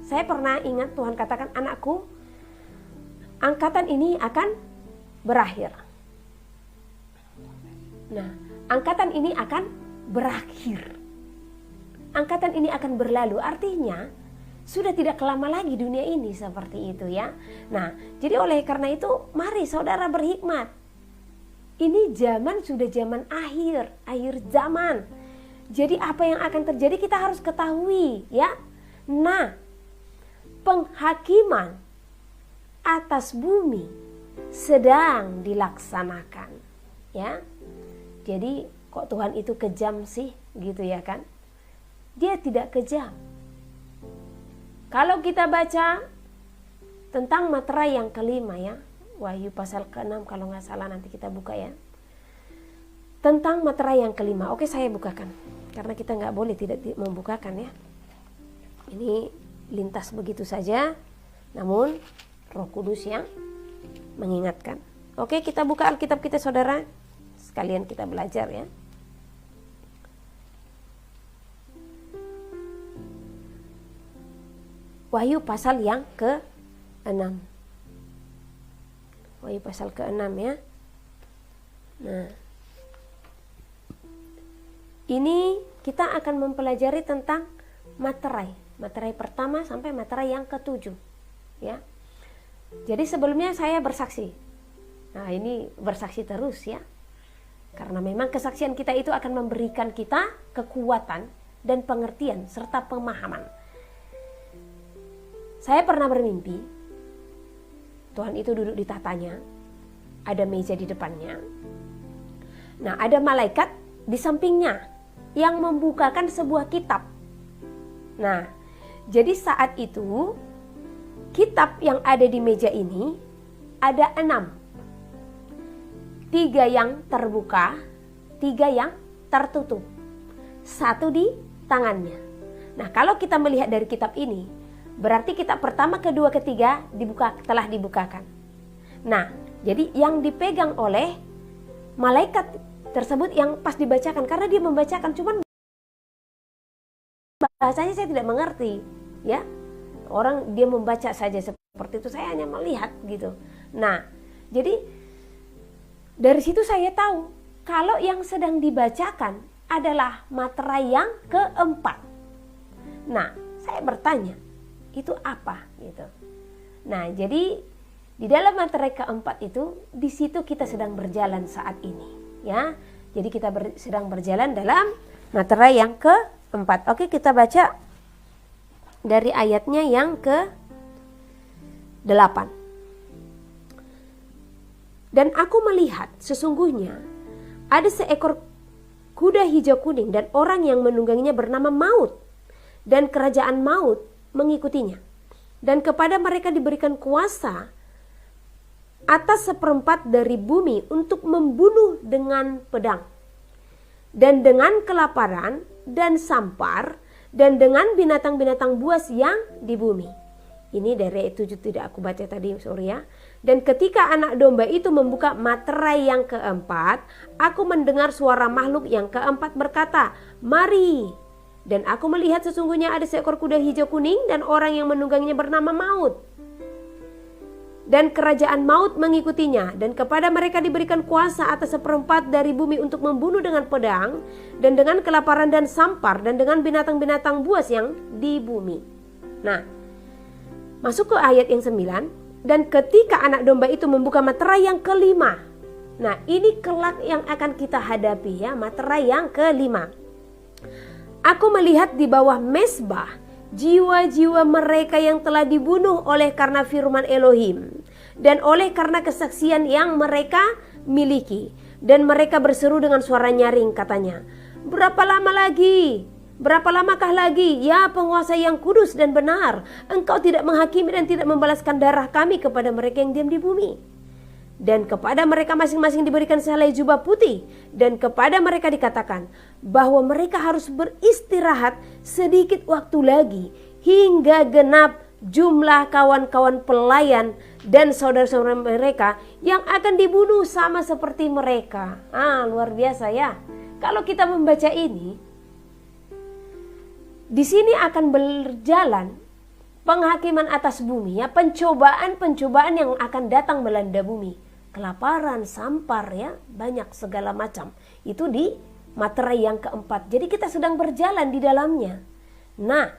Saya pernah ingat Tuhan katakan, anakku, angkatan ini akan berakhir. Nah, angkatan ini akan berakhir. Angkatan ini akan berlalu, artinya sudah tidak lama lagi dunia ini seperti itu ya. Nah, jadi oleh karena itu mari saudara berhikmat. Ini zaman sudah zaman akhir zaman. Jadi apa yang akan terjadi kita harus ketahui ya. Nah, penghakiman atas bumi sedang dilaksanakan ya. Jadi kok Tuhan itu kejam sih gitu ya kan? Dia tidak kejam. Kalau kita baca tentang materai yang kelima ya, Wahyu pasal ke-6 kalau nggak salah, nanti kita buka ya. Tentang materai yang kelima. Oke, saya bukakan karena kita nggak boleh tidak membukakan ya. Ini lintas begitu saja, namun Roh Kudus yang mengingatkan. Oke, kita buka Alkitab kita saudara, sekalian kita belajar ya. Wahyu pasal yang ke-6. Wahyu pasal ke-6 ya. Nah, ini kita akan mempelajari tentang materai. Materai pertama sampai materai yang ke-7 ya. Jadi sebelumnya saya bersaksi. Nah, ini bersaksi terus ya. Karena memang kesaksian kita itu akan memberikan kita kekuatan dan pengertian serta pemahaman. Saya pernah bermimpi, Tuhan itu duduk di tatanya, ada meja di depannya. Nah, ada malaikat di sampingnya yang membukakan sebuah kitab. Nah, jadi saat itu kitab yang ada di meja ini ada 6. 3 yang terbuka, 3 yang tertutup, 1 di tangannya. Nah, kalau kita melihat dari kitab ini, berarti kitab pertama, kedua, ketiga telah dibukakan. Nah, jadi yang dipegang oleh malaikat tersebut yang pas dibacakan, karena dia membacakan, cuman bahasanya saya tidak mengerti, ya. Orang dia membaca saja seperti itu, saya hanya melihat gitu. Nah, jadi dari situ saya tahu kalau yang sedang dibacakan adalah materai yang keempat. Nah, saya bertanya, itu apa gitu. Nah, jadi di dalam materai keempat itu, di situ kita sedang berjalan saat ini, ya. Jadi kita sedang berjalan dalam materai yang keempat. Oke, kita baca dari ayatnya yang ke-8. Dan aku melihat sesungguhnya ada seekor kuda hijau kuning dan orang yang menungganginya bernama Maut, dan kerajaan maut mengikutinya, dan kepada mereka diberikan kuasa atas 1/4 dari bumi untuk membunuh dengan pedang, dan dengan kelaparan dan sampar, dan dengan binatang-binatang buas yang di bumi. Ini dari 7 tidak aku baca tadi, sorry ya. Dan ketika anak domba itu membuka materai yang keempat, aku mendengar suara makhluk yang keempat berkata, "Mari." Dan aku melihat sesungguhnya ada seekor kuda hijau kuning dan orang yang menungganginya bernama Maut. Dan kerajaan maut mengikutinya, dan kepada mereka diberikan kuasa atas 1/4 dari bumi untuk membunuh dengan pedang, dan dengan kelaparan dan sampar, dan dengan binatang-binatang buas yang di bumi. Nah, masuk ke ayat yang 9. Dan ketika anak domba itu membuka materai yang kelima. Nah, ini kelak yang akan kita hadapi ya, materai yang kelima. Aku melihat di bawah mezbah jiwa-jiwa mereka yang telah dibunuh oleh karena firman Elohim dan oleh karena kesaksian yang mereka miliki. Dan mereka berseru dengan suara nyaring, katanya, "Berapa lama lagi? Berapa lamakah lagi, ya penguasa yang kudus dan benar, engkau tidak menghakimi dan tidak membalaskan darah kami kepada mereka yang diam di bumi?" Dan kepada mereka masing-masing diberikan sehelai jubah putih, dan kepada mereka dikatakan bahwa mereka harus beristirahat sedikit waktu lagi hingga genap jumlah kawan-kawan pelayan dan saudara-saudara mereka yang akan dibunuh sama seperti mereka. Luar biasa ya. Kalau kita membaca ini, di sini akan berjalan penghakiman atas bumi, ya, pencobaan-pencobaan yang akan datang melanda bumi. Kelaparan, sampar, ya, banyak segala macam. Itu di materai yang keempat. Jadi kita sedang berjalan di dalamnya. Nah,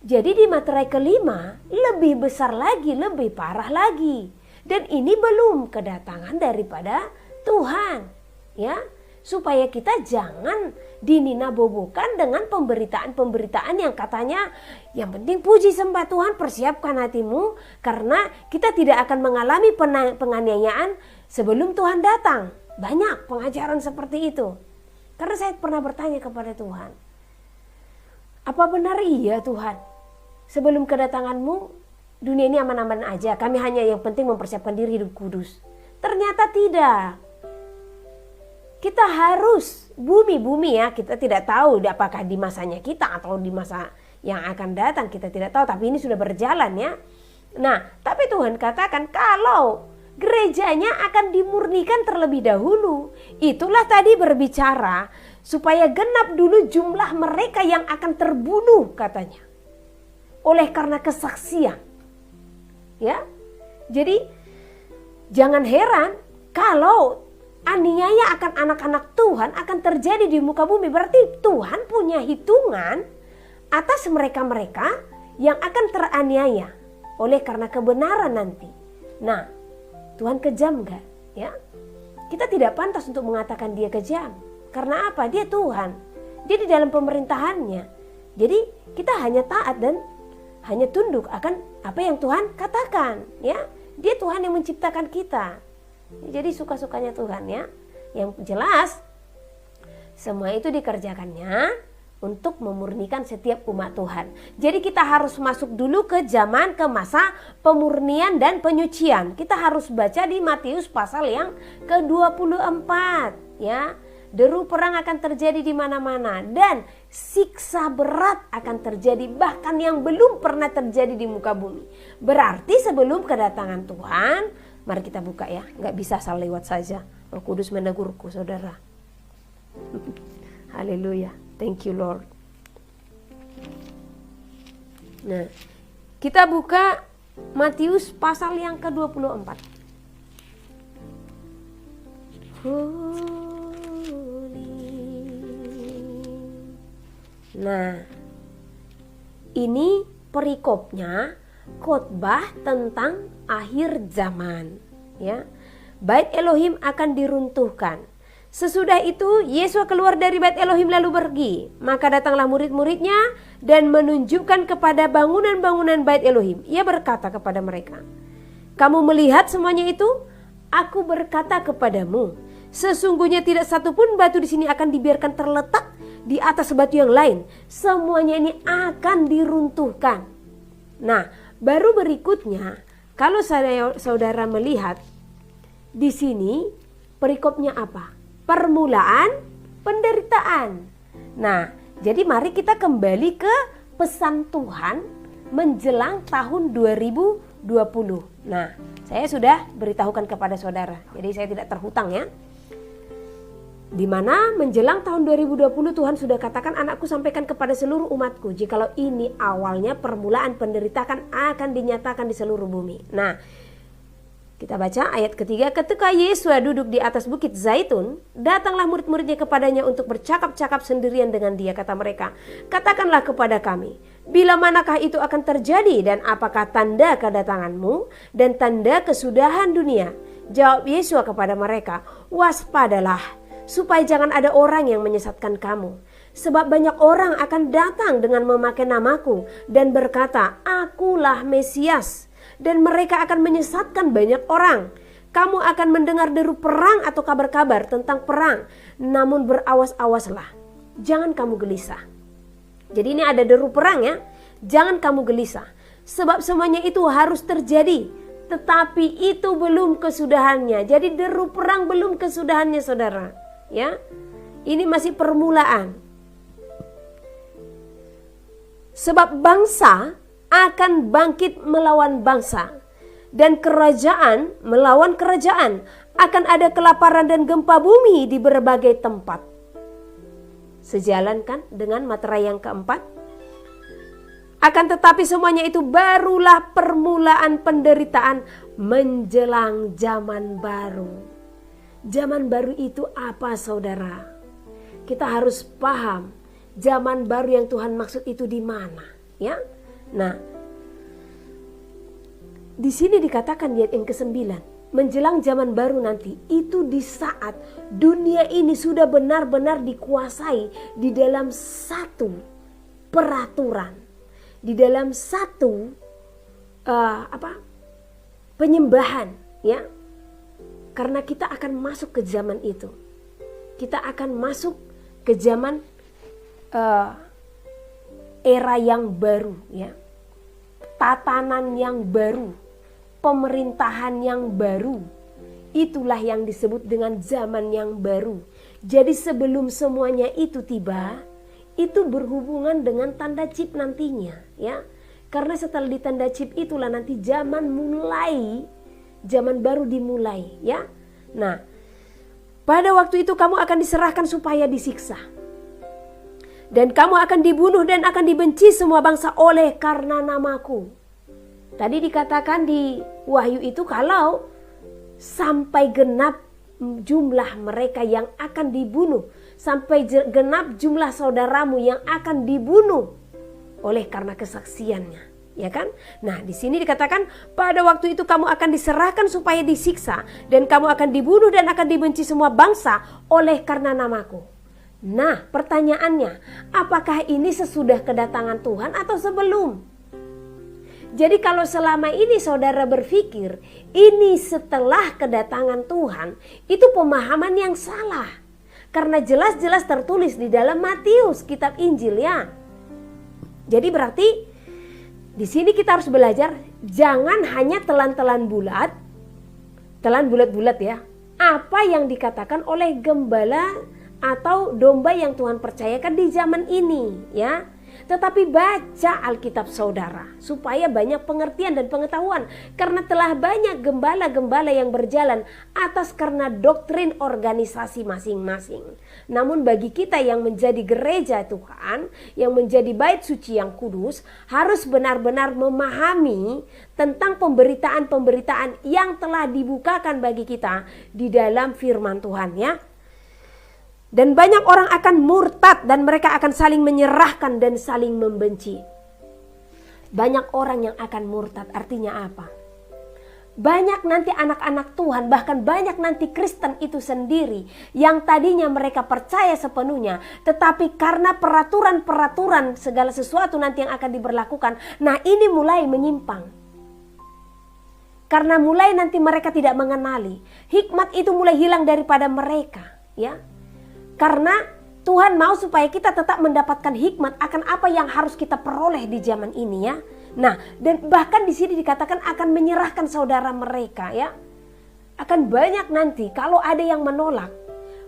jadi di materai kelima lebih besar lagi, lebih parah lagi. Dan ini belum kedatangan daripada Tuhan, ya. Supaya kita jangan dininabobokan dengan pemberitaan-pemberitaan yang katanya yang penting puji sembah Tuhan, persiapkan hatimu karena kita tidak akan mengalami penganiayaan sebelum Tuhan datang. Banyak pengajaran seperti itu. Karena saya pernah bertanya kepada Tuhan, apa benar iya Tuhan, sebelum kedatanganmu dunia ini aman-aman aja, kami hanya yang penting mempersiapkan diri hidup kudus? Ternyata tidak. Kita harus bumi ya, kita tidak tahu apakah di masanya kita atau di masa yang akan datang, kita tidak tahu, tapi ini sudah berjalan ya. Nah, tapi Tuhan katakan kalau gerejanya akan dimurnikan terlebih dahulu. Itulah tadi berbicara supaya genap dulu jumlah mereka yang akan terbunuh katanya. Oleh karena kesaksian. Ya. Jadi jangan heran kalau aniaya akan anak-anak Tuhan akan terjadi di muka bumi. Berarti Tuhan punya hitungan atas mereka-mereka yang akan teraniaya oleh karena kebenaran nanti. Nah, Tuhan kejam gak? Ya, kita tidak pantas untuk mengatakan dia kejam. Karena apa? Dia Tuhan. Dia di dalam pemerintahannya. Jadi kita hanya taat dan hanya tunduk akan apa yang Tuhan katakan. Ya, dia Tuhan yang menciptakan kita. Jadi suka-sukanya Tuhan ya. Yang jelas semua itu dikerjakannya untuk memurnikan setiap umat Tuhan. Jadi kita harus masuk dulu ke masa pemurnian dan penyucian. Kita harus baca di Matius pasal yang ke-24 ya. Deru perang akan terjadi di mana-mana dan siksa berat akan terjadi bahkan yang belum pernah terjadi di muka bumi. Berarti sebelum kedatangan Tuhan, mari kita buka ya, nggak bisa asal lewat saja. Roh Kudus menegurku, saudara. Haleluya, thank you Lord. Nah, kita buka Matius pasal yang ke-24. Nah, ini perikopnya khotbah tentang akhir zaman ya. Bait Elohim akan diruntuhkan. Sesudah itu Yesus keluar dari bait Elohim lalu pergi. Maka datanglah murid-muridnya dan menunjukkan kepada bangunan-bangunan bait Elohim. Ia berkata kepada mereka, "Kamu melihat semuanya itu? Aku berkata kepadamu, sesungguhnya tidak satupun batu di sini akan dibiarkan terletak di atas batu yang lain. Semuanya ini akan diruntuhkan." Nah, baru berikutnya, kalau saudara melihat di sini perikopnya apa? Permulaan penderitaan. Nah, jadi mari kita kembali ke pesan Tuhan menjelang tahun 2020. Nah, saya sudah beritahukan kepada saudara, jadi saya tidak terhutang ya. Di mana menjelang tahun 2020 Tuhan sudah katakan, anakku sampaikan kepada seluruh umatku, jikalau ini awalnya permulaan penderitaan akan dinyatakan di seluruh bumi. Nah, kita baca ayat ketiga. Ketika Yesus duduk di atas bukit Zaitun, datanglah murid-muridnya kepadanya untuk bercakap-cakap sendirian dengan dia. Kata mereka, katakanlah kepada kami, bila manakah itu akan terjadi dan apakah tanda kedatanganmu dan tanda kesudahan dunia? Jawab Yesus kepada mereka, waspadalah, supaya jangan ada orang yang menyesatkan kamu. Sebab banyak orang akan datang dengan memakai namaku dan berkata, akulah Mesias. Dan mereka akan menyesatkan banyak orang. Kamu akan mendengar deru perang atau kabar-kabar tentang perang. Namun berawas-awaslah. Jangan kamu gelisah. Jadi ini ada deru perang ya. Jangan kamu gelisah. Sebab semuanya itu harus terjadi. Tetapi itu belum kesudahannya. Jadi deru perang belum kesudahannya saudara. Ya, ini masih permulaan. Sebab bangsa akan bangkit melawan bangsa dan kerajaan melawan kerajaan. Akan ada kelaparan dan gempa bumi di berbagai tempat. Sejalan kan dengan materai yang keempat? Akan tetapi semuanya itu barulah permulaan penderitaan menjelang zaman baru. Zaman baru itu apa, saudara? Kita harus paham zaman baru yang Tuhan maksud itu di mana, ya. Nah, di sini dikatakan di ayat yang ke-9, menjelang zaman baru nanti, itu di saat dunia ini sudah benar-benar dikuasai di dalam satu peraturan, di dalam satu penyembahan, ya. Karena kita akan masuk ke zaman itu. Kita akan masuk ke zaman era yang baru, ya. Tatanan yang baru, pemerintahan yang baru. Itulah yang disebut dengan zaman yang baru. Jadi sebelum semuanya itu tiba, itu berhubungan dengan tanda chip nantinya, ya. Karena setelah ditanda chip itulah nanti zaman baru dimulai, ya. Nah, pada waktu itu kamu akan diserahkan supaya disiksa. Dan kamu akan dibunuh dan akan dibenci semua bangsa oleh karena namaku. Tadi dikatakan di Wahyu itu kalau sampai genap jumlah mereka yang akan dibunuh, sampai genap jumlah saudaramu yang akan dibunuh oleh karena kesaksiannya, ya kan? Nah, di sini dikatakan pada waktu itu kamu akan diserahkan supaya disiksa dan kamu akan dibunuh dan akan dibenci semua bangsa oleh karena namaku. Nah, pertanyaannya, apakah ini sesudah kedatangan Tuhan atau sebelum? Jadi kalau selama ini saudara berpikir ini setelah kedatangan Tuhan, itu pemahaman yang salah. Karena jelas-jelas tertulis di dalam Matius, kitab Injil, ya. Jadi berarti di sini kita harus belajar jangan hanya telan bulat-bulat, ya. Apa yang dikatakan oleh gembala atau domba yang Tuhan percayakan di zaman ini, ya. Tetapi baca Alkitab saudara supaya banyak pengertian dan pengetahuan. Karena telah banyak gembala-gembala yang berjalan atas karena doktrin organisasi masing-masing. Namun bagi kita yang menjadi gereja Tuhan, yang menjadi bait suci yang kudus, harus benar-benar memahami tentang pemberitaan-pemberitaan yang telah dibukakan bagi kita di dalam firman Tuhan, ya. Dan banyak orang akan murtad dan mereka akan saling menyerahkan dan saling membenci. Banyak orang yang akan murtad, artinya apa? Banyak nanti anak-anak Tuhan, bahkan banyak nanti Kristen itu sendiri yang tadinya mereka percaya sepenuhnya, tetapi karena peraturan-peraturan segala sesuatu nanti yang akan diberlakukan, nah ini mulai menyimpang. Karena mulai nanti mereka tidak mengenali, hikmat itu mulai hilang daripada mereka, ya. Karena Tuhan mau supaya kita tetap mendapatkan hikmat akan apa yang harus kita peroleh di zaman ini, ya. Nah, dan bahkan di sini dikatakan akan menyerahkan saudara mereka, ya. Akan banyak nanti kalau ada yang menolak,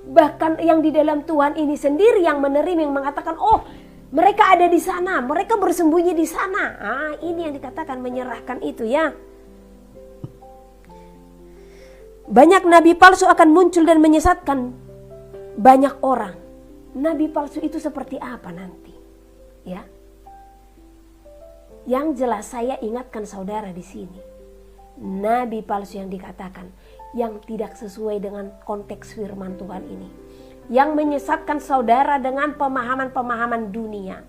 bahkan yang di dalam Tuhan ini sendiri yang menerima, yang mengatakan, oh mereka ada di sana, mereka bersembunyi di sana. Ah, ini yang dikatakan menyerahkan itu, ya. Banyak nabi palsu akan muncul dan menyesatkan banyak orang. Nabi palsu itu seperti apa nanti, ya? Yang jelas saya ingatkan saudara di sini, nabi palsu yang dikatakan yang tidak sesuai dengan konteks firman Tuhan ini, yang menyesatkan saudara dengan pemahaman-pemahaman dunia,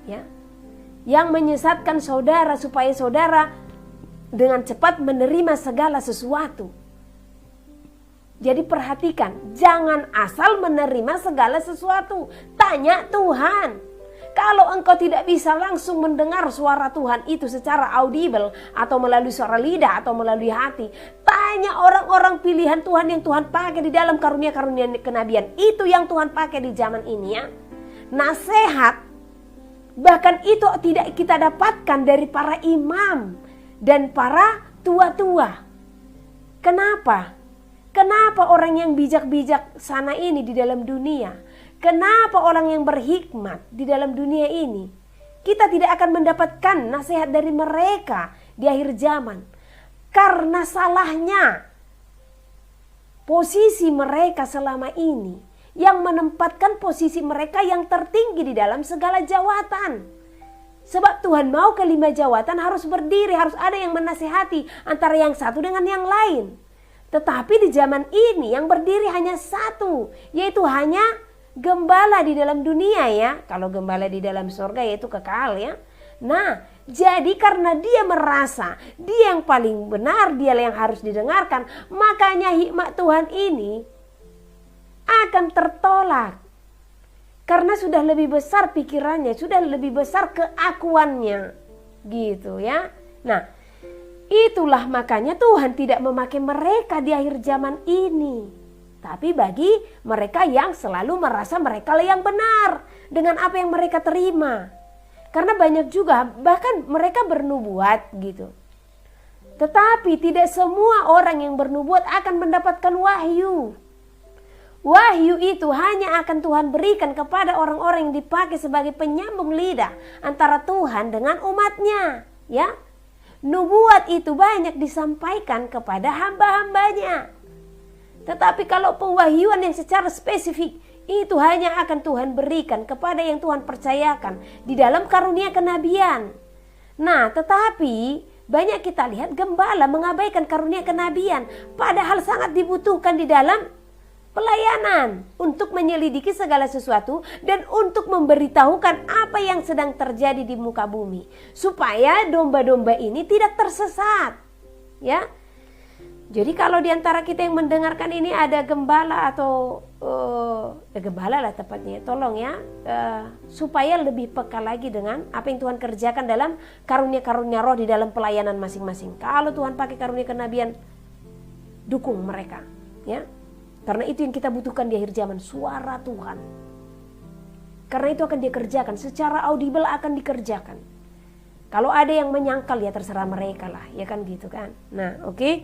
ya, yang menyesatkan saudara supaya saudara dengan cepat menerima segala sesuatu. Jadi perhatikan, jangan asal menerima segala sesuatu. Tanya Tuhan. Kalau engkau tidak bisa langsung mendengar suara Tuhan itu secara audible atau melalui suara lidah atau melalui hati, tanya orang-orang pilihan Tuhan yang Tuhan pakai di dalam karunia-karunia kenabian. Itu yang Tuhan pakai di zaman ini, ya. Nasihat bahkan itu tidak kita dapatkan dari para imam dan para tua-tua. Kenapa? Kenapa orang yang bijak-bijak sana ini di dalam dunia? Kenapa orang yang berhikmat di dalam dunia ini? Kita tidak akan mendapatkan nasihat dari mereka di akhir zaman. Karena salahnya posisi mereka selama ini yang menempatkan posisi mereka yang tertinggi di dalam segala jawatan. Sebab Tuhan mau kelima jawatan harus berdiri, harus ada yang menasihati antara yang satu dengan yang lain. Tetapi di zaman ini yang berdiri hanya satu, yaitu hanya gembala di dalam dunia ya. Kalau gembala di dalam surga yaitu kekal ya. Nah, jadi karena dia merasa dia yang paling benar, dia yang harus didengarkan, makanya hikmat Tuhan ini akan tertolak. Karena sudah lebih besar pikirannya, sudah lebih besar keakuannya. Gitu ya. Nah, itulah makanya Tuhan tidak memakai mereka di akhir zaman ini. Tapi bagi mereka yang selalu merasa mereka lah yang benar dengan apa yang mereka terima. Karena banyak juga bahkan mereka bernubuat gitu. Tetapi tidak semua orang yang bernubuat akan mendapatkan wahyu. Wahyu itu hanya akan Tuhan berikan kepada orang-orang yang dipakai sebagai penyambung lidah antara Tuhan dengan umatnya. Ya, nubuat itu banyak disampaikan kepada hamba-hambanya. Tetapi kalau pewahyuan yang secara spesifik itu hanya akan Tuhan berikan kepada yang Tuhan percayakan di dalam karunia kenabian. Nah, tetapi banyak kita lihat gembala mengabaikan karunia kenabian, padahal sangat dibutuhkan di dalam pelayanan untuk menyelidiki segala sesuatu dan untuk memberitahukan apa yang sedang terjadi di muka bumi supaya domba-domba ini tidak tersesat. Ya. Jadi kalau diantara kita yang mendengarkan ini ada gembala atau gembala lah tepatnya, tolong ya supaya lebih peka lagi dengan apa yang Tuhan kerjakan dalam karunia-karunia roh di dalam pelayanan masing-masing. Kalau Tuhan pakai karunia kenabian, dukung mereka, ya. Karena itu yang kita butuhkan di akhir zaman, suara Tuhan. Karena itu akan dikerjakan, secara audible akan dikerjakan. Kalau ada yang menyangkal ya terserah mereka lah, ya kan gitu kan. Nah, oke.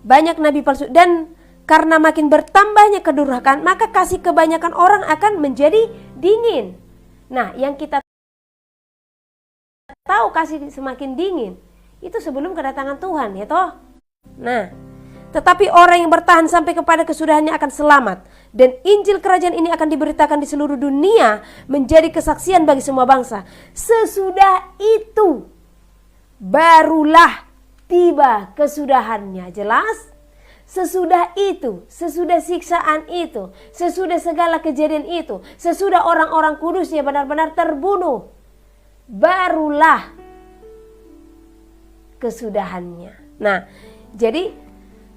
Banyak nabi palsu dan karena makin bertambahnya kedurhakaan, maka kasih kebanyakan orang akan menjadi dingin. Nah, yang kita tahu kasih semakin dingin itu sebelum kedatangan Tuhan, ya toh. Nah, tetapi orang yang bertahan sampai kepada kesudahannya akan selamat. Dan Injil kerajaan ini akan diberitakan di seluruh dunia menjadi kesaksian bagi semua bangsa. Sesudah itu barulah tiba kesudahannya. Jelas? Sesudah itu, sesudah siksaan itu, sesudah segala kejadian itu, sesudah orang-orang kudusnya benar-benar terbunuh, barulah kesudahannya. Nah, jadi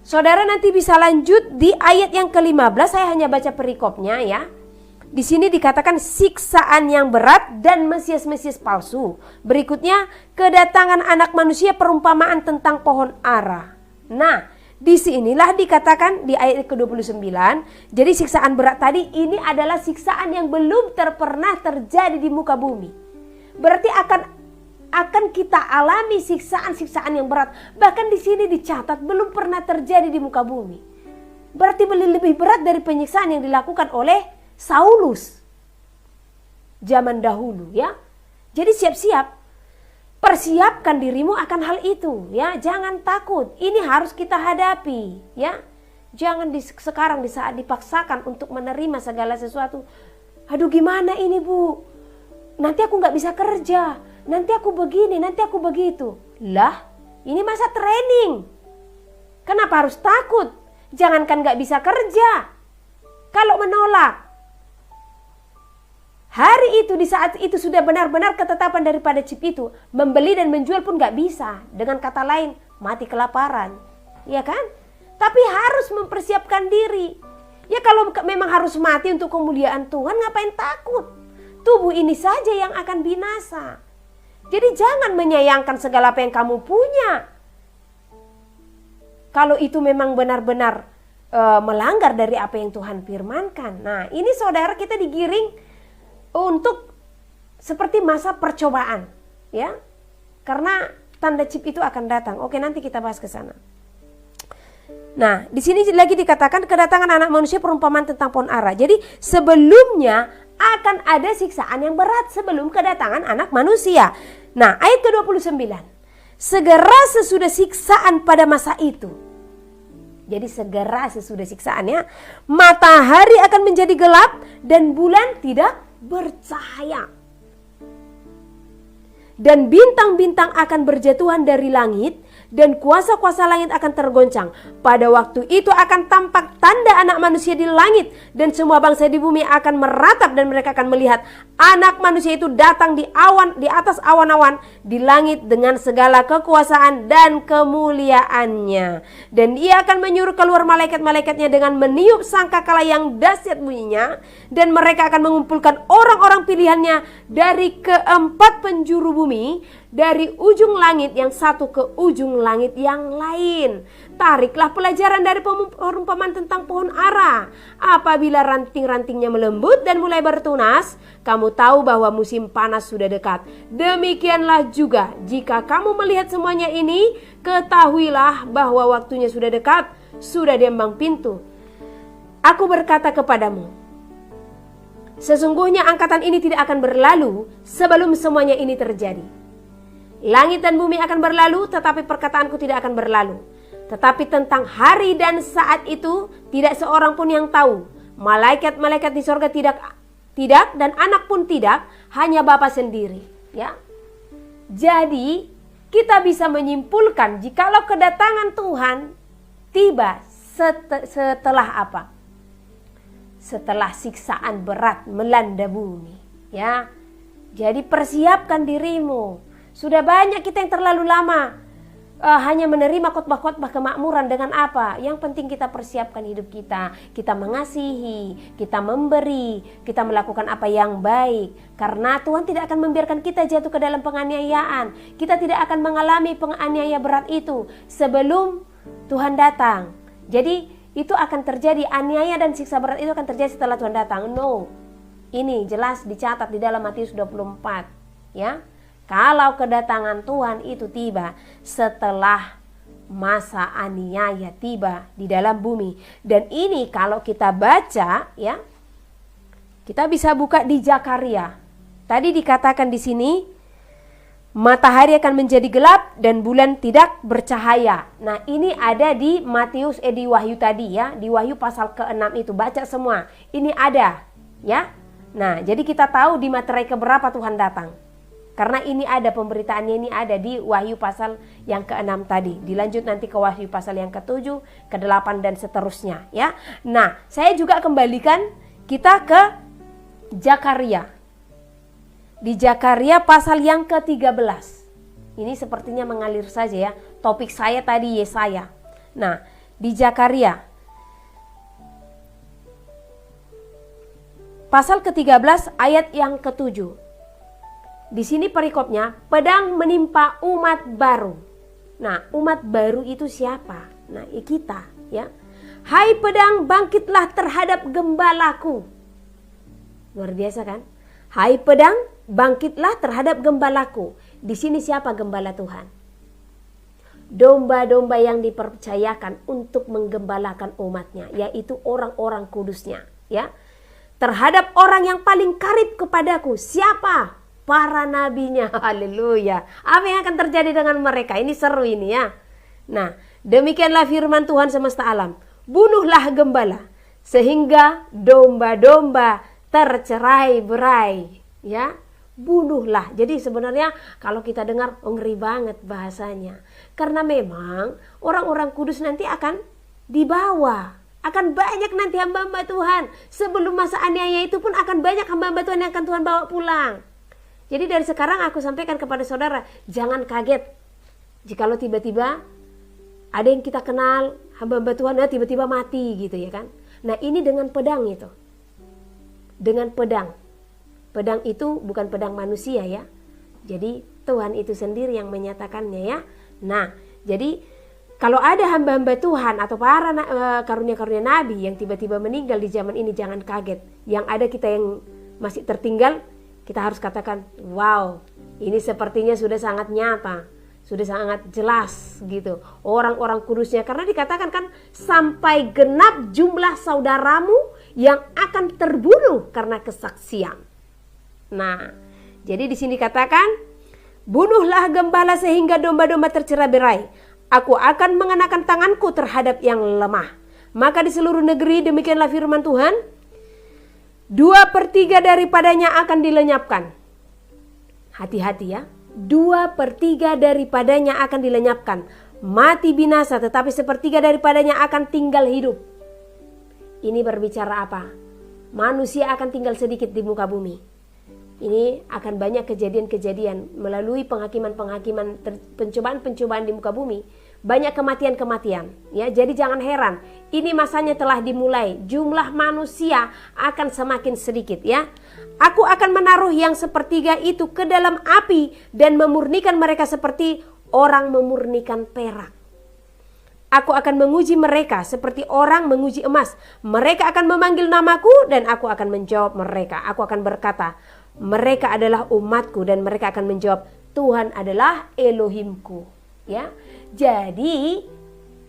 saudara nanti bisa lanjut di ayat yang ke-15, saya hanya baca perikopnya ya. Di sini dikatakan siksaan yang berat dan Mesias-Mesias palsu. Berikutnya kedatangan anak manusia, perumpamaan tentang pohon ara. Nah, disinilah dikatakan di ayat ke-29, jadi siksaan berat tadi ini adalah siksaan yang belum pernah terjadi di muka bumi. Berarti akan kita alami siksaan-siksaan yang berat. Bahkan di sini dicatat belum pernah terjadi di muka bumi. Berarti lebih berat dari penyiksaan yang dilakukan oleh Saulus zaman dahulu ya. Jadi siap-siap, persiapkan dirimu akan hal itu ya. Jangan takut, ini harus kita hadapi ya. Jangan sekarang di saat dipaksakan untuk menerima segala sesuatu. Aduh gimana ini Bu, nanti aku gak bisa kerja, nanti aku begini, nanti aku begitu. Lah, ini masa training. Kenapa harus takut? Jangankan gak bisa kerja, kalau menolak, hari itu, di saat itu sudah benar-benar ketetapan daripada chip itu, membeli dan menjual pun gak bisa. Dengan kata lain, mati kelaparan, ya kan? Tapi harus mempersiapkan diri. Ya kalau memang harus mati untuk kemuliaan Tuhan, ngapain takut? Tubuh ini saja yang akan binasa. Jadi jangan menyayangkan segala apa yang kamu punya. Kalau itu memang benar-benar melanggar dari apa yang Tuhan firmankan. Nah, ini saudara kita digiring untuk seperti masa percobaan, ya. Karena tanda chip itu akan datang. Oke, nanti kita bahas ke sana. Nah, di sini lagi dikatakan kedatangan anak manusia perumpamaan tentang pohon ara. Jadi sebelumnya akan ada siksaan yang berat sebelum kedatangan anak manusia. Nah, ayat ke-29. Segera sesudah siksaan pada masa itu. Jadi segera sesudah siksaannya, matahari akan menjadi gelap dan bulan tidak bercahaya. dan bintang-bintang akan berjatuhan dari langit, dan kuasa-kuasa langit akan tergoncang. Pada waktu itu akan tampak tanda Anak Manusia di langit, dan semua bangsa di bumi akan meratap, dan mereka akan melihat Anak Manusia itu datang di atas awan-awan di langit dengan segala kekuasaan dan kemuliaannya. Dan Ia akan menyuruh keluar malaikat-malaikatnya dengan meniup sangkakala yang dahsyat bunyinya, dan mereka akan mengumpulkan orang-orang pilihannya dari keempat penjuru bumi, dari ujung langit yang satu ke ujung langit yang lain. Tariklah pelajaran dari perumpamaan tentang pohon ara. Apabila ranting-rantingnya melembut dan mulai bertunas, kamu tahu bahwa musim panas sudah dekat. Demikianlah juga jika kamu melihat semuanya ini, ketahuilah bahwa waktunya sudah dekat, sudah di ambang pintu. Aku berkata kepadamu, sesungguhnya angkatan ini tidak akan berlalu sebelum semuanya ini terjadi. Langit dan bumi akan berlalu, tetapi perkataanku tidak akan berlalu. Tetapi tentang hari dan saat itu tidak seorang pun yang tahu. Malaikat-malaikat di sorga tidak, dan anak pun tidak, hanya Bapa sendiri. Ya. Jadi kita bisa menyimpulkan jikalau kedatangan Tuhan tiba setelah apa? Setelah siksaan berat melanda bumi. Ya. Jadi persiapkan dirimu. Sudah banyak kita yang terlalu lama hanya menerima khotbah-khotbah kemakmuran. Dengan apa? Yang penting kita persiapkan hidup kita. Kita mengasihi, kita memberi, kita melakukan apa yang baik. Karena Tuhan tidak akan membiarkan kita jatuh ke dalam penganiayaan. Kita tidak akan mengalami penganiaya berat itu sebelum Tuhan datang. Jadi itu akan terjadi, aniaya dan siksa berat itu akan terjadi setelah Tuhan datang. No. Ini jelas dicatat di dalam Matius 24. Ya. Kalau kedatangan Tuhan itu tiba setelah masa aniaya tiba di dalam bumi. Dan ini kalau kita baca, ya, kita bisa buka di Zakaria. Tadi dikatakan di sini, matahari akan menjadi gelap dan bulan tidak bercahaya. Nah, ini ada di Matius, di Wahyu tadi, ya, di Wahyu pasal ke-6 itu. Baca semua. Ini ada, ya. Nah, jadi kita tahu di materai keberapa Tuhan datang. Karena ini ada pemberitaannya, ini ada di Wahyu pasal yang ke-6 tadi. Dilanjut nanti ke Wahyu pasal yang ke-7, ke-8 dan seterusnya, ya. Nah, saya juga kembalikan kita ke Zakaria. Di Zakaria pasal yang ke-13. Ini sepertinya mengalir saja, ya. Topik saya tadi Yesaya. Nah, di Zakaria pasal ke-13 ayat yang ke-7. Di sini perikopnya, pedang menimpa umat baru. Nah, umat baru itu siapa? Nah, kita, ya. Hai pedang, bangkitlah terhadap gembalaku. Luar biasa kan? Hai pedang, bangkitlah terhadap gembalaku. Di sini siapa gembala Tuhan? Domba-domba yang dipercayakan untuk menggembalakan umatnya, yaitu orang-orang kudusnya, ya. Terhadap orang yang paling karib kepadaku, siapa? Para nabinya. Haleluya. Apa yang akan terjadi dengan mereka? Ini seru ini, ya. Nah, demikianlah firman Tuhan semesta alam. Bunuhlah gembala sehingga domba-domba tercerai-berai, ya. Bunuhlah. Jadi sebenarnya kalau kita dengar, ngeri banget bahasanya. Karena memang orang-orang kudus nanti akan dibawa. Akan banyak nanti hamba-hamba Tuhan. Sebelum masa aniaya itu pun akan banyak hamba-hamba Tuhan yang akan Tuhan bawa pulang. Jadi dari sekarang aku sampaikan kepada saudara, jangan kaget jikalau tiba-tiba ada yang kita kenal, hamba-hamba Tuhan, tiba-tiba mati gitu, ya kan. Nah, ini dengan pedang itu. Dengan pedang. Pedang itu bukan pedang manusia, ya. Jadi Tuhan itu sendiri yang menyatakannya, ya. Nah, jadi kalau ada hamba-hamba Tuhan atau para karunia-karunia nabi yang tiba-tiba meninggal di zaman ini, jangan kaget. Yang ada kita yang masih tertinggal, kita harus katakan, wow, ini sepertinya sudah sangat nyata, sudah sangat jelas gitu. Orang-orang kudusnya, karena dikatakan kan, sampai genap jumlah saudaramu yang akan terbunuh karena kesaksian. Nah, jadi di sini katakan, bunuhlah gembala sehingga domba-domba tercerai-berai. Aku akan mengenakan tanganku terhadap yang lemah. Maka di seluruh negeri, demikianlah firman Tuhan, 2/3 daripadanya akan dilenyapkan. Hati-hati, ya. 2/3 daripadanya akan dilenyapkan. Mati binasa, tetapi 1/3 daripadanya akan tinggal hidup. Ini berbicara apa? Manusia akan tinggal sedikit di muka bumi. Ini akan banyak kejadian-kejadian melalui penghakiman-penghakiman, pencobaan-pencobaan di muka bumi. Banyak kematian-kematian, ya. Jadi jangan heran, ini masanya telah dimulai. Jumlah manusia akan semakin sedikit, ya. Aku akan menaruh yang 1/3 itu ke dalam api dan memurnikan mereka seperti orang memurnikan perak. Aku akan menguji mereka seperti orang menguji emas. Mereka akan memanggil namaku dan aku akan menjawab mereka. Aku akan berkata, mereka adalah umatku, dan mereka akan menjawab, Tuhan adalah Elohimku. Ya, jadi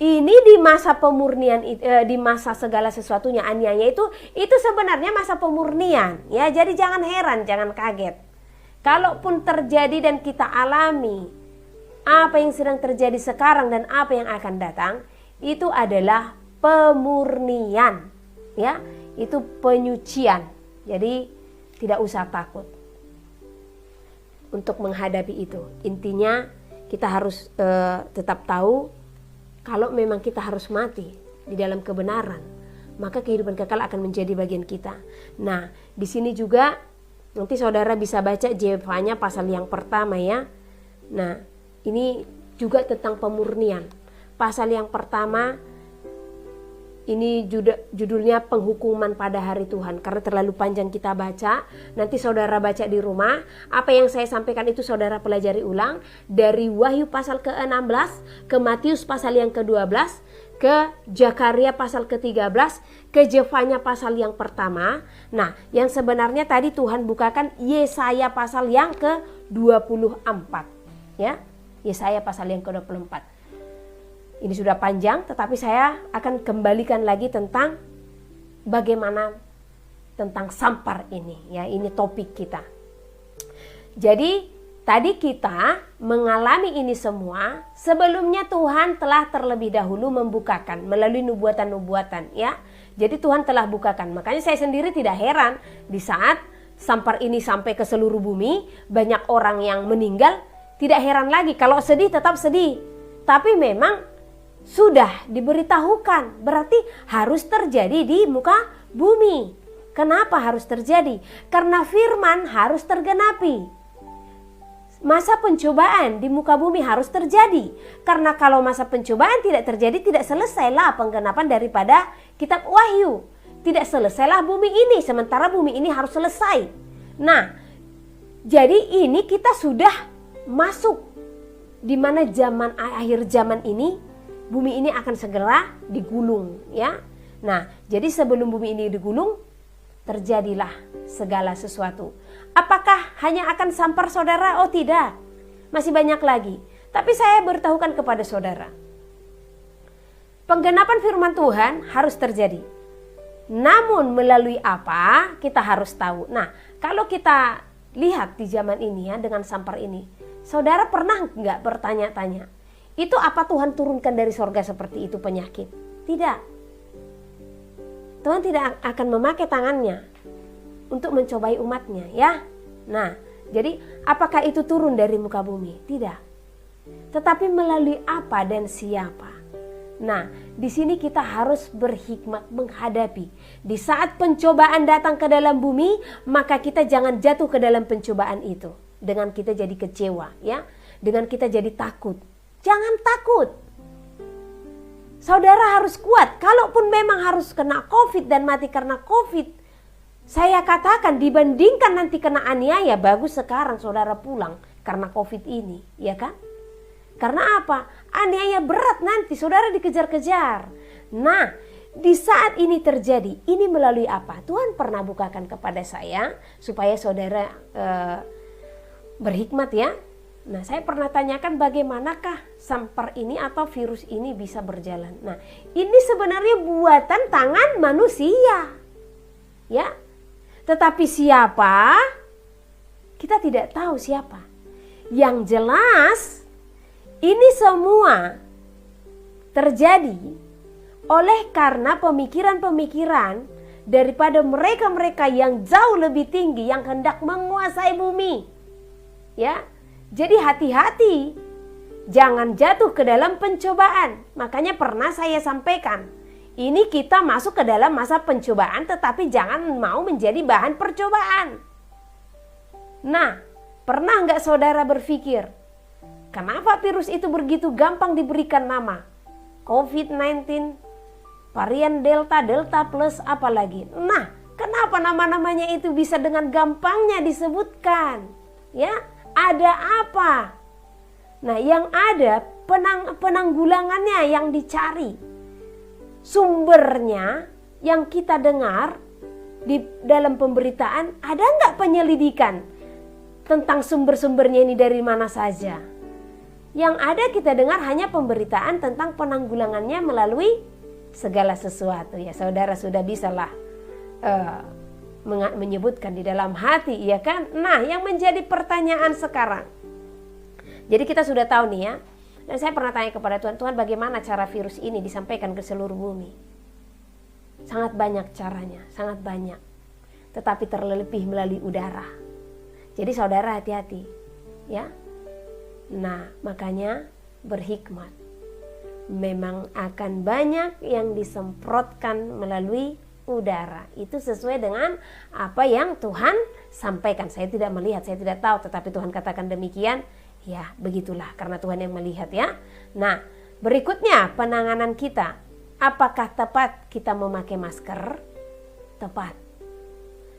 ini di masa pemurnian, di masa segala sesuatunya aniaya itu sebenarnya masa pemurnian. Ya, jadi jangan heran, jangan kaget. Kalaupun terjadi dan kita alami apa yang sedang terjadi sekarang dan apa yang akan datang, itu adalah pemurnian. Ya, itu penyucian. Jadi tidak usah takut untuk menghadapi itu. Intinya kita harus tetap tahu kalau memang kita harus mati di dalam kebenaran, maka kehidupan kekal akan menjadi bagian kita. Nah, di sini juga nanti saudara bisa baca Jefanya pasal yang pertama, ya. Nah, ini juga tentang pemurnian. Pasal yang pertama ini judulnya penghukuman pada hari Tuhan. Karena terlalu panjang kita baca, nanti saudara baca di rumah. Apa yang saya sampaikan itu saudara pelajari ulang. Dari Wahyu pasal ke-16, ke Matius pasal yang ke-12, ke Zakaria pasal ke-13, ke Jefanya pasal yang pertama. Nah, yang sebenarnya tadi Tuhan bukakan Yesaya pasal yang ke-24. Ya, Yesaya pasal yang ke-24. Ini sudah panjang, tetapi saya akan kembalikan lagi tentang bagaimana tentang sampar ini, ya. Ini topik kita. Jadi tadi kita mengalami ini semua sebelumnya Tuhan telah terlebih dahulu membukakan melalui nubuatan-nubuatan, ya. Jadi Tuhan telah bukakan. Makanya saya sendiri tidak heran di saat sampar ini sampai ke seluruh bumi, banyak orang yang meninggal, tidak heran lagi. Kalau sedih tetap sedih. Tapi memang sudah diberitahukan, berarti harus terjadi di muka bumi. Kenapa harus terjadi? Karena firman harus tergenapi. Masa pencobaan di muka bumi harus terjadi. Karena kalau masa pencobaan tidak terjadi, tidak selesailah penggenapan daripada kitab Wahyu. Tidak selesailah bumi ini, sementara bumi ini harus selesai. Nah, jadi ini kita sudah masuk di mana zaman akhir zaman ini. Bumi ini akan segera digulung, ya. Nah, jadi sebelum bumi ini digulung, terjadilah segala sesuatu. Apakah hanya akan sampar saudara? Oh tidak, masih banyak lagi. Tapi saya beritahukan kepada saudara, penggenapan firman Tuhan harus terjadi. Namun melalui apa kita harus tahu. Nah, kalau kita lihat di zaman ini, ya, dengan sampar ini, saudara pernah nggak bertanya-tanya, itu apa Tuhan turunkan dari sorga seperti itu penyakit? Tidak. Tuhan tidak akan memakai tangannya untuk mencobai umatnya, ya. Nah, jadi apakah itu turun dari muka bumi? Tidak. Tetapi melalui apa dan siapa? Nah, di sini kita harus berhikmat menghadapi. Di saat pencobaan datang ke dalam bumi, maka kita jangan jatuh ke dalam pencobaan itu dengan kita jadi kecewa, ya. Dengan kita jadi takut. Jangan takut. Saudara harus kuat. Kalaupun memang harus kena COVID dan mati karena COVID, saya katakan dibandingkan nanti kena aniaya, bagus sekarang saudara pulang karena COVID ini, ya kan? Karena apa? Aniaya berat nanti, saudara dikejar-kejar. Nah, di saat ini terjadi, ini melalui apa? Tuhan pernah bukakan kepada saya supaya saudara berhikmat, ya. Nah, saya pernah tanyakan bagaimanakah sampar ini atau virus ini bisa berjalan. Nah, ini sebenarnya buatan tangan manusia, ya. Tetapi siapa? Kita tidak tahu siapa. Yang jelas, ini semua terjadi oleh karena pemikiran-pemikiran daripada mereka-mereka yang jauh lebih tinggi yang hendak menguasai bumi, ya. Jadi hati-hati, jangan jatuh ke dalam pencobaan. Makanya pernah saya sampaikan, ini kita masuk ke dalam masa pencobaan, tetapi jangan mau menjadi bahan percobaan. Nah, pernah nggak saudara berpikir, kenapa virus itu begitu gampang diberikan nama? COVID-19, varian Delta plus apalagi. Nah, kenapa nama-namanya itu bisa dengan gampangnya disebutkan? Ya, ada apa? Nah, yang ada penanggulangannya yang dicari. Sumbernya yang kita dengar di dalam pemberitaan, ada nggak penyelidikan tentang sumber-sumbernya ini dari mana saja? Yang ada kita dengar hanya pemberitaan tentang penanggulangannya melalui segala sesuatu. Ya, saudara sudah bisalah menyebutkan di dalam hati, ya kan? Nah, yang menjadi pertanyaan sekarang. Jadi kita sudah tahu nih ya. Dan saya pernah tanya kepada Tuhan, Tuhan bagaimana cara virus ini disampaikan ke seluruh bumi? Sangat banyak caranya, sangat banyak. Tetapi terlebih melalui udara. Jadi saudara hati-hati, ya. Nah, makanya berhikmat. Memang akan banyak yang disemprotkan melalui udara. Itu sesuai dengan apa yang Tuhan sampaikan. Saya tidak melihat, saya tidak tahu, tetapi Tuhan katakan demikian. Ya, begitulah karena Tuhan yang melihat ya. Nah, berikutnya penanganan kita. Apakah tepat kita memakai masker? Tepat.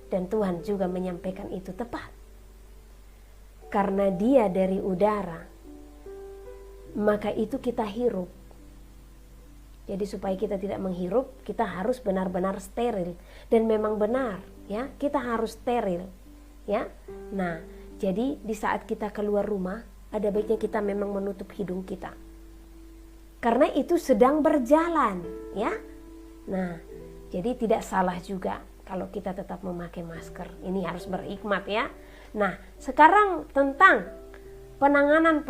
Dan Tuhan juga menyampaikan itu tepat. Karena dia dari udara, maka itu kita hirup. Jadi supaya kita tidak menghirup, kita harus benar-benar steril. Dan memang benar, ya, kita harus steril, ya. Nah, jadi di saat kita keluar rumah, ada baiknya kita memang menutup hidung kita. Karena itu sedang berjalan, ya. Nah, jadi tidak salah juga kalau kita tetap memakai masker. Ini harus berhikmat ya. Nah, sekarang tentang penanganan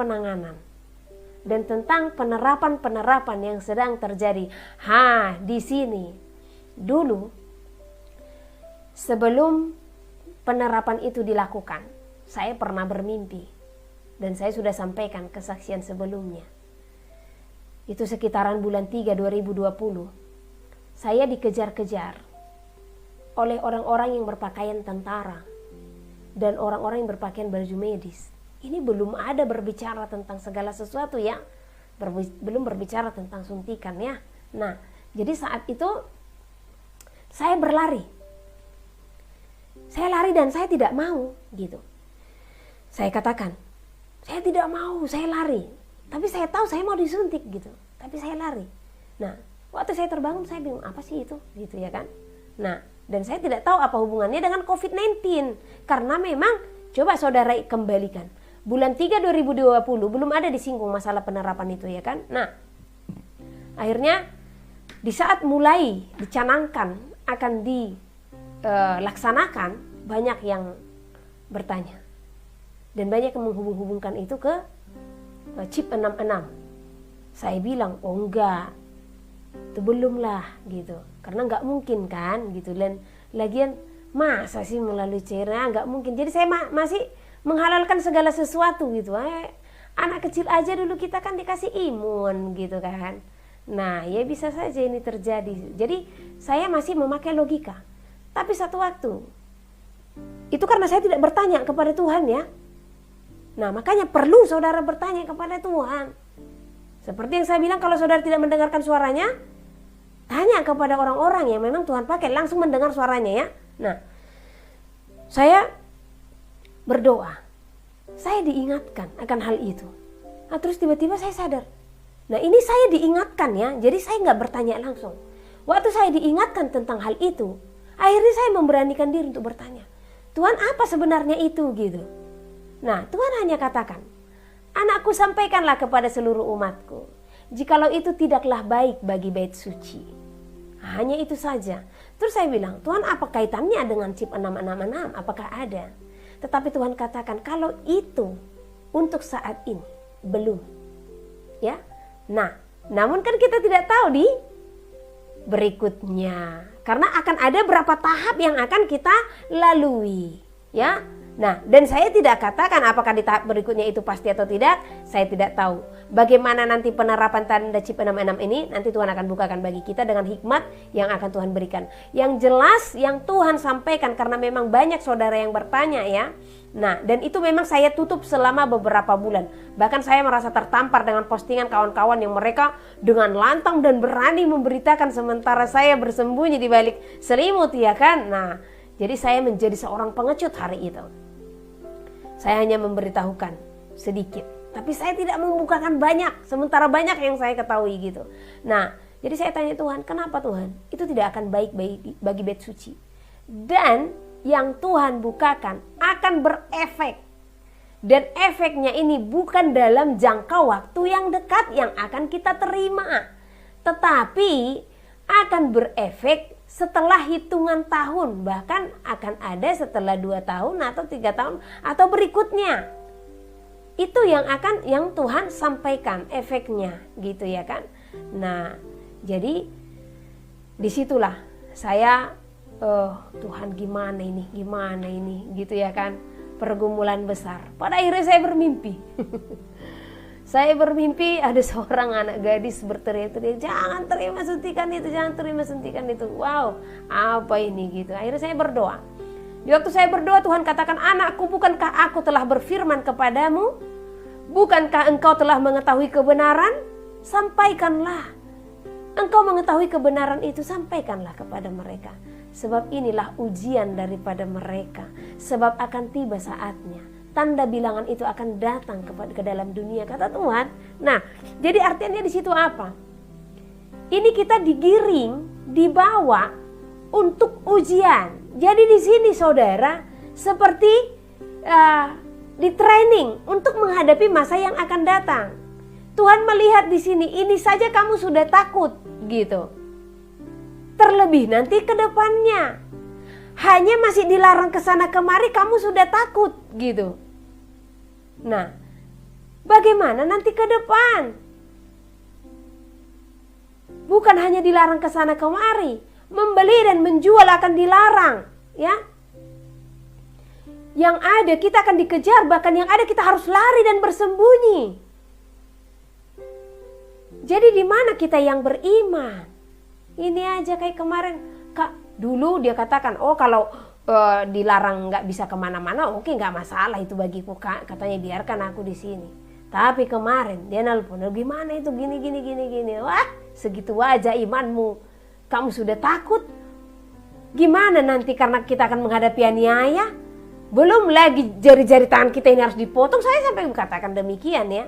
dan tentang penerapan yang sedang terjadi. Di sini dulu sebelum penerapan itu dilakukan, saya pernah bermimpi dan saya sudah sampaikan kesaksian sebelumnya. Itu sekitaran bulan 3 2020. Saya dikejar-kejar oleh orang-orang yang berpakaian tentara dan orang-orang yang berpakaian baju medis. Ini belum ada berbicara tentang segala sesuatu ya. Belum berbicara tentang suntikan ya. Nah, jadi saat itu saya berlari. Saya lari dan saya tidak mau gitu. Saya katakan, saya tidak mau, saya lari. Tapi saya tahu saya mau disuntik gitu. Tapi saya lari. Nah, waktu saya terbangun saya bingung apa sih itu gitu ya kan. Nah, dan saya tidak tahu apa hubungannya dengan COVID-19. Karena memang, coba saudara kembalikan. Bulan 3 2020 belum ada disinggung masalah penerapan itu ya kan. Nah, akhirnya di saat mulai dicanangkan akan dilaksanakan, banyak yang bertanya. Dan banyak yang menghubung-hubungkan itu ke chip 66. Saya bilang, oh enggak, itu belum lah gitu. Karena enggak mungkin kan gitu. Dan lagian masa sih melalui cairan, enggak mungkin. Jadi saya masih menghalalkan segala sesuatu gitu. Anak kecil aja dulu kita kan dikasih imun gitu kan. Nah ya bisa saja ini terjadi. Jadi saya masih memakai logika. Tapi satu waktu, itu karena saya tidak bertanya kepada Tuhan ya. Nah makanya perlu saudara bertanya kepada Tuhan. Seperti yang saya bilang, kalau saudara tidak mendengarkan suaranya, tanya kepada orang-orang yang memang Tuhan pakai langsung mendengar suaranya ya. Nah, saya berdoa, saya diingatkan akan hal itu. Nah, terus tiba-tiba saya sadar. Nah, ini saya diingatkan ya, jadi saya nggak bertanya langsung. Waktu saya diingatkan tentang hal itu, akhirnya saya memberanikan diri untuk bertanya, Tuhan apa sebenarnya itu gitu. Nah, Tuhan hanya katakan, anakku sampaikanlah kepada seluruh umatku, jikalau itu tidaklah baik bagi bait suci. Hanya itu saja. Terus saya bilang, Tuhan apa kaitannya dengan chip 666? Apakah ada? Tetapi Tuhan katakan, kalau itu untuk saat ini, belum. Ya. Nah, namun kan kita tidak tahu di berikutnya. Karena akan ada berapa tahap yang akan kita lalui. Ya. Nah, dan saya tidak katakan apakah di tahap berikutnya itu pasti atau tidak, saya tidak tahu. Bagaimana nanti penerapan tanda chip 66 ini, nanti Tuhan akan bukakan bagi kita dengan hikmat yang akan Tuhan berikan. Yang jelas, yang Tuhan sampaikan, karena memang banyak saudara yang bertanya ya. Nah, dan itu memang saya tutup selama beberapa bulan. Bahkan saya merasa tertampar dengan postingan kawan-kawan yang mereka dengan lantang dan berani memberitakan sementara saya bersembunyi di balik selimut ya kan. Nah, jadi saya menjadi seorang pengecut hari itu. Saya hanya memberitahukan sedikit, tapi saya tidak membukakan banyak, sementara banyak yang saya ketahui gitu. Nah, jadi saya tanya Tuhan, kenapa Tuhan? Itu tidak akan baik bagi bait suci. Dan yang Tuhan bukakan akan berefek. Dan efeknya ini bukan dalam jangka waktu yang dekat yang akan kita terima, tetapi akan berefek setelah hitungan tahun, bahkan akan ada setelah 2 tahun atau 3 tahun atau berikutnya. Itu yang Tuhan sampaikan efeknya gitu ya kan. Nah, jadi disitulah saya Tuhan gimana ini gitu ya kan, pergumulan besar. Pada akhirnya saya bermimpi. Saya bermimpi ada seorang anak gadis berteriak-teriak, jangan terima suntikan itu, jangan terima suntikan itu. Wow, apa ini gitu. Akhirnya saya berdoa. Di waktu saya berdoa, Tuhan katakan, anakku, bukankah aku telah berfirman kepadamu? Bukankah engkau telah mengetahui kebenaran? Sampaikanlah. Engkau mengetahui kebenaran itu, sampaikanlah kepada mereka. Sebab inilah ujian daripada mereka. Sebab akan tiba saatnya. Tanda bilangan itu akan datang ke dalam dunia, kata Tuhan. Nah, jadi artinya di situ apa? Ini kita digiring, dibawa untuk ujian. Jadi di sini saudara seperti di training untuk menghadapi masa yang akan datang. Tuhan melihat di sini, ini saja kamu sudah takut gitu. Terlebih nanti ke depannya. Hanya masih dilarang ke sana kemari kamu sudah takut gitu. Nah, bagaimana nanti ke depan? Bukan hanya dilarang ke sana kemari, membeli dan menjual akan dilarang, ya. Yang ada kita akan dikejar, bahkan yang ada kita harus lari dan bersembunyi. Jadi di mana kita yang beriman? Ini aja kayak kemarin, Kak, dulu dia katakan, oh kalau dilarang nggak bisa kemana-mana, oke nggak masalah itu bagiku, Kak, katanya biarkan aku di sini. Tapi kemarin dia nelpon, gimana itu gini. Wah, segitu aja imanmu, kamu sudah takut. Gimana nanti karena kita akan menghadapi aniaya? Belum lagi jari-jari tangan kita ini harus dipotong, saya sampai katakan demikian ya.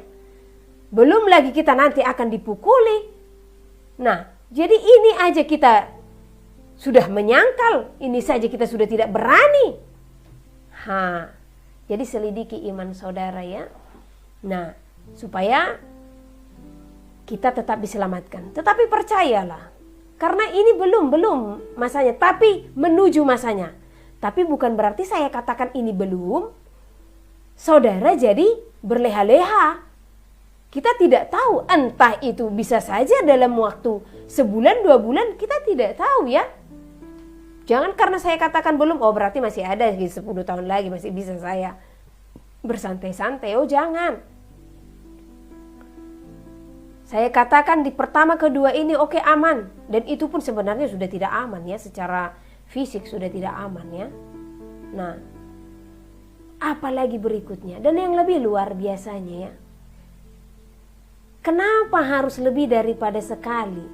Belum lagi kita nanti akan dipukuli. Nah, jadi ini aja kita sudah menyangkal, ini saja kita sudah tidak berani. Jadi selidiki iman saudara ya. Nah, supaya kita tetap diselamatkan. Tetapi percayalah, karena ini belum masanya, tapi menuju masanya. Tapi bukan berarti saya katakan ini belum, saudara jadi berleha-leha. Kita tidak tahu, entah itu bisa saja dalam waktu sebulan, 2 bulan, kita tidak tahu ya. Jangan karena saya katakan belum, oh berarti masih ada 10 tahun lagi masih bisa saya bersantai-santai. Oh jangan. Saya katakan di pertama kedua ini oke, aman. Dan itu pun sebenarnya sudah tidak aman ya, secara fisik sudah tidak aman ya. Nah, apalagi berikutnya dan yang lebih luar biasanya ya. Kenapa harus lebih daripada sekali?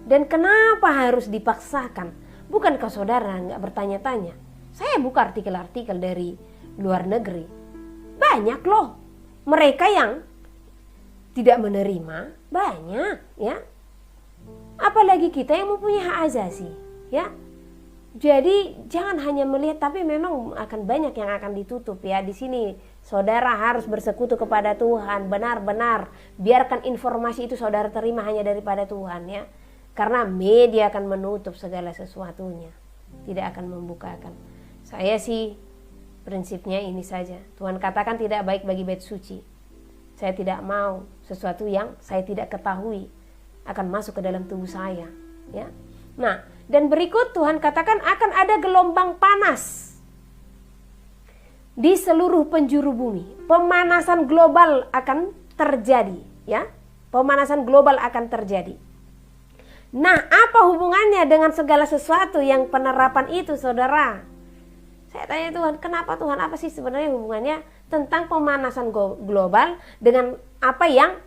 Dan kenapa harus dipaksakan? Bukankah saudara nggak bertanya-tanya? Saya buka artikel-artikel dari luar negeri. Banyak loh mereka yang tidak menerima, banyak ya. Apalagi kita yang mempunyai hak asasi ya. Jadi jangan hanya melihat, tapi memang akan banyak yang akan ditutup ya. Di sini saudara harus bersekutu kepada Tuhan, benar-benar biarkan informasi itu saudara terima hanya daripada Tuhan ya. Karena media akan menutup segala sesuatunya, tidak akan membukakan. Saya sih prinsipnya ini saja. Tuhan katakan tidak baik bagi bait suci. Saya tidak mau sesuatu yang saya tidak ketahui akan masuk ke dalam tubuh saya ya. Nah, dan berikut Tuhan katakan akan ada gelombang panas. di seluruh penjuru bumi. Pemanasan global akan terjadi, ya. Pemanasan global akan terjadi. Nah, apa hubungannya dengan segala sesuatu yang penerapan itu, saudara? Saya tanya Tuhan, kenapa Tuhan, apa sih sebenarnya hubungannya tentang pemanasan global dengan apa yang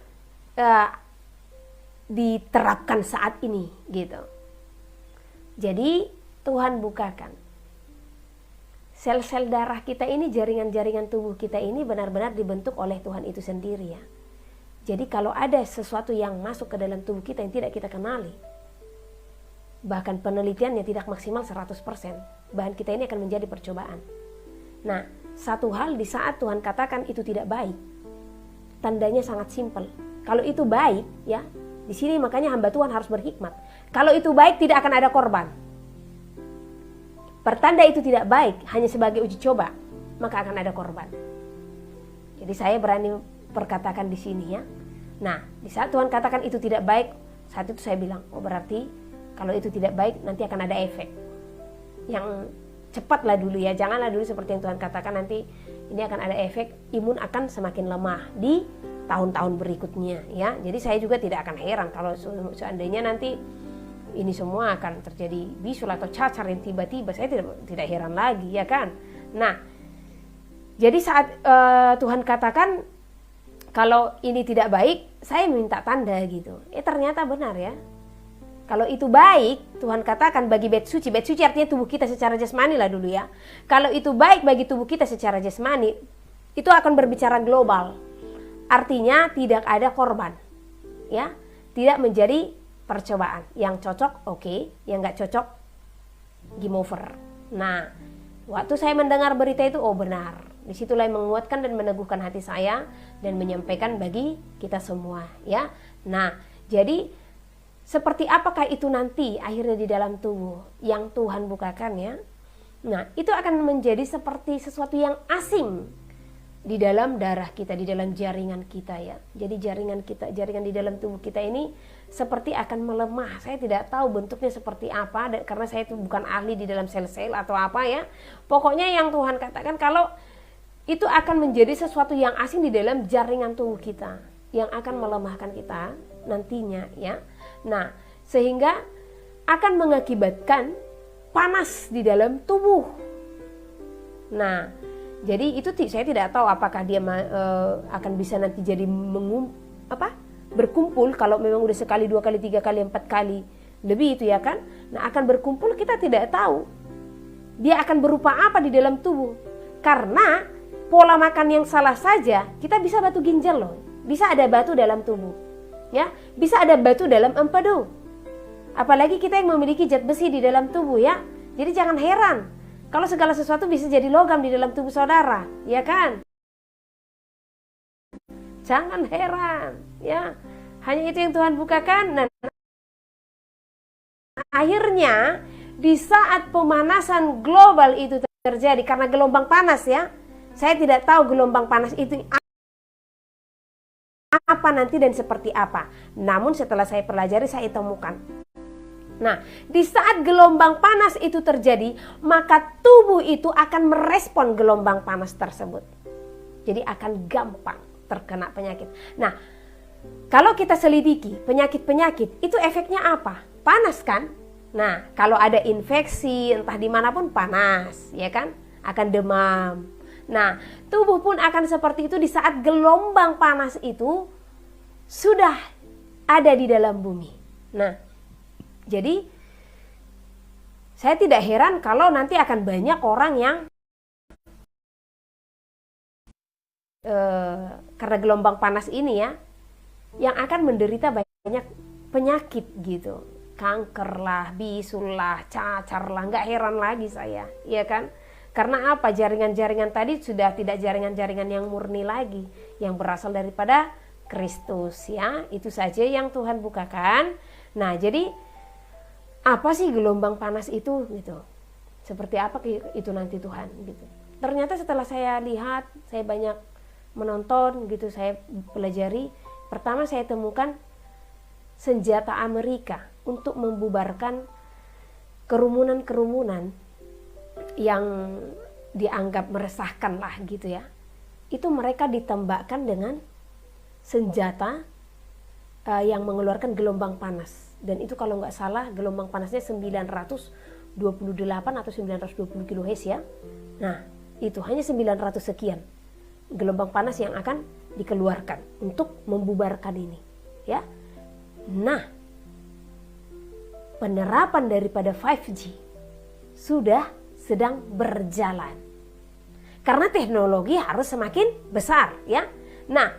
diterapkan saat ini, gitu. Jadi Tuhan bukakan sel-sel darah kita ini, jaringan-jaringan tubuh kita ini benar-benar dibentuk oleh Tuhan itu sendiri, ya. Jadi kalau ada sesuatu yang masuk ke dalam tubuh kita yang tidak kita kenali, bahkan penelitiannya tidak maksimal 100%, bahan kita ini akan menjadi percobaan. Nah, satu hal di saat Tuhan katakan itu tidak baik, tandanya sangat simpel. Kalau itu baik, ya, di sini makanya hamba Tuhan harus berhikmat. Kalau itu baik, tidak akan ada korban. Pertanda itu tidak baik hanya sebagai uji coba, maka akan ada korban. Jadi saya berani perkatakan di sini, ya. Nah, di saat Tuhan katakan itu tidak baik, saat itu saya bilang, oh berarti kalau itu tidak baik nanti akan ada efek. Yang cepatlah dulu, ya, janganlah dulu seperti yang Tuhan katakan nanti ini akan ada efek, imun akan semakin lemah di tahun-tahun berikutnya, ya. Jadi saya juga tidak akan heran kalau seandainya nanti ini semua akan terjadi bisul atau cacar yang tiba-tiba, saya tidak heran lagi, ya kan. Nah, jadi saat Tuhan katakan kalau ini tidak baik, saya minta tanda gitu. Ternyata benar, ya. Kalau itu baik, Tuhan katakan bagi bait suci artinya tubuh kita secara jasmani lah dulu, ya. Kalau itu baik bagi tubuh kita secara jasmani, itu akan berbicara global. Artinya tidak ada korban, ya. Tidak menjadi percobaan. Yang cocok oke, yang gak cocok game over. Nah, waktu saya mendengar berita itu, oh benar. Disitulah yang menguatkan dan meneguhkan hati saya dan menyampaikan bagi kita semua, ya. Nah, jadi seperti apakah itu nanti akhirnya di dalam tubuh yang Tuhan bukakan, ya. Nah, itu akan menjadi seperti sesuatu yang asing di dalam darah kita, di dalam jaringan kita, ya. Jadi jaringan di dalam tubuh kita ini seperti akan melemah. Saya tidak tahu bentuknya seperti apa, karena saya itu bukan ahli di dalam sel-sel atau apa, ya. Pokoknya yang Tuhan katakan kalau itu akan menjadi sesuatu yang asing di dalam jaringan tubuh kita, yang akan melemahkan kita nantinya, ya. Nah, sehingga akan mengakibatkan panas di dalam tubuh. Nah, jadi itu saya tidak tahu apakah dia akan bisa nanti jadi berkumpul kalau memang udah sekali, 2 kali, 3 kali, 4 kali lebih itu, ya kan. Nah, akan berkumpul kita tidak tahu dia akan berupa apa di dalam tubuh. Karena pola makan yang salah saja kita bisa batu ginjal loh. Bisa ada batu dalam tubuh, ya. Bisa ada batu dalam empedu. Apalagi kita yang memiliki zat besi di dalam tubuh, ya. Jadi jangan heran kalau segala sesuatu bisa jadi logam di dalam tubuh saudara, ya kan? Jangan heran, ya. Hanya itu yang Tuhan bukakan. Dan akhirnya di saat pemanasan global itu terjadi karena gelombang panas, ya. Saya tidak tahu gelombang panas itu apa nanti dan seperti apa. Namun setelah saya pelajari, saya temukan. Nah, di saat gelombang panas itu terjadi, maka tubuh itu akan merespon gelombang panas tersebut. Jadi akan gampang terkena penyakit. Nah, kalau kita selidiki penyakit-penyakit, itu efeknya apa? Panas kan? Nah, kalau ada infeksi entah dimanapun panas, ya kan? Akan demam. Nah, tubuh pun akan seperti itu di saat gelombang panas itu sudah ada di dalam bumi. Nah, jadi saya tidak heran kalau nanti akan banyak orang yang karena gelombang panas ini, ya, yang akan menderita banyak penyakit gitu. Kanker lah, bisul lah, cacar lah, nggak heran lagi saya, ya kan? Karena apa? Jaringan-jaringan tadi sudah tidak jaringan-jaringan yang murni lagi, yang berasal daripada Kristus, ya. Itu saja yang Tuhan bukakan. Nah, jadi apa sih gelombang panas itu gitu? Seperti apa itu nanti Tuhan gitu. Ternyata setelah saya lihat, saya banyak menonton gitu, saya pelajari. Pertama saya temukan senjata Amerika untuk membubarkan kerumunan-kerumunan yang dianggap meresahkan lah gitu ya. Itu mereka ditembakkan dengan senjata yang mengeluarkan gelombang panas. Dan itu kalau nggak salah gelombang panasnya 928 atau 920 kHz ya. Nah, itu hanya 900 sekian gelombang panas yang akan dikeluarkan untuk membubarkan ini ya. Nah, penerapan daripada 5G sudah sedang berjalan karena teknologi harus semakin besar ya. Nah,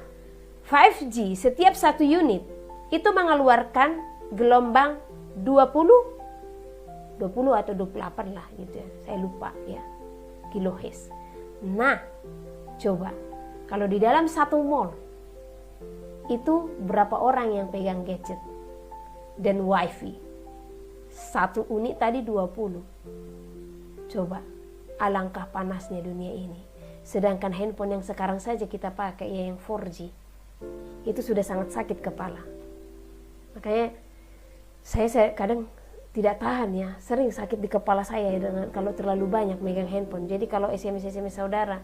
5G setiap satu unit itu mengeluarkan gelombang 20 atau 28 lah gitu ya, saya lupa ya, kilohertz. Nah, coba kalau di dalam satu mall itu berapa orang yang pegang gadget dan wifi? Satu unit tadi 20. Coba, alangkah panasnya dunia ini. Sedangkan handphone yang sekarang saja kita pakai ya yang 4G, itu sudah sangat sakit kepala. Makanya saya kadang tidak tahan ya, sering sakit di kepala saya dengan kalau terlalu banyak megang handphone. Jadi kalau SMS saudara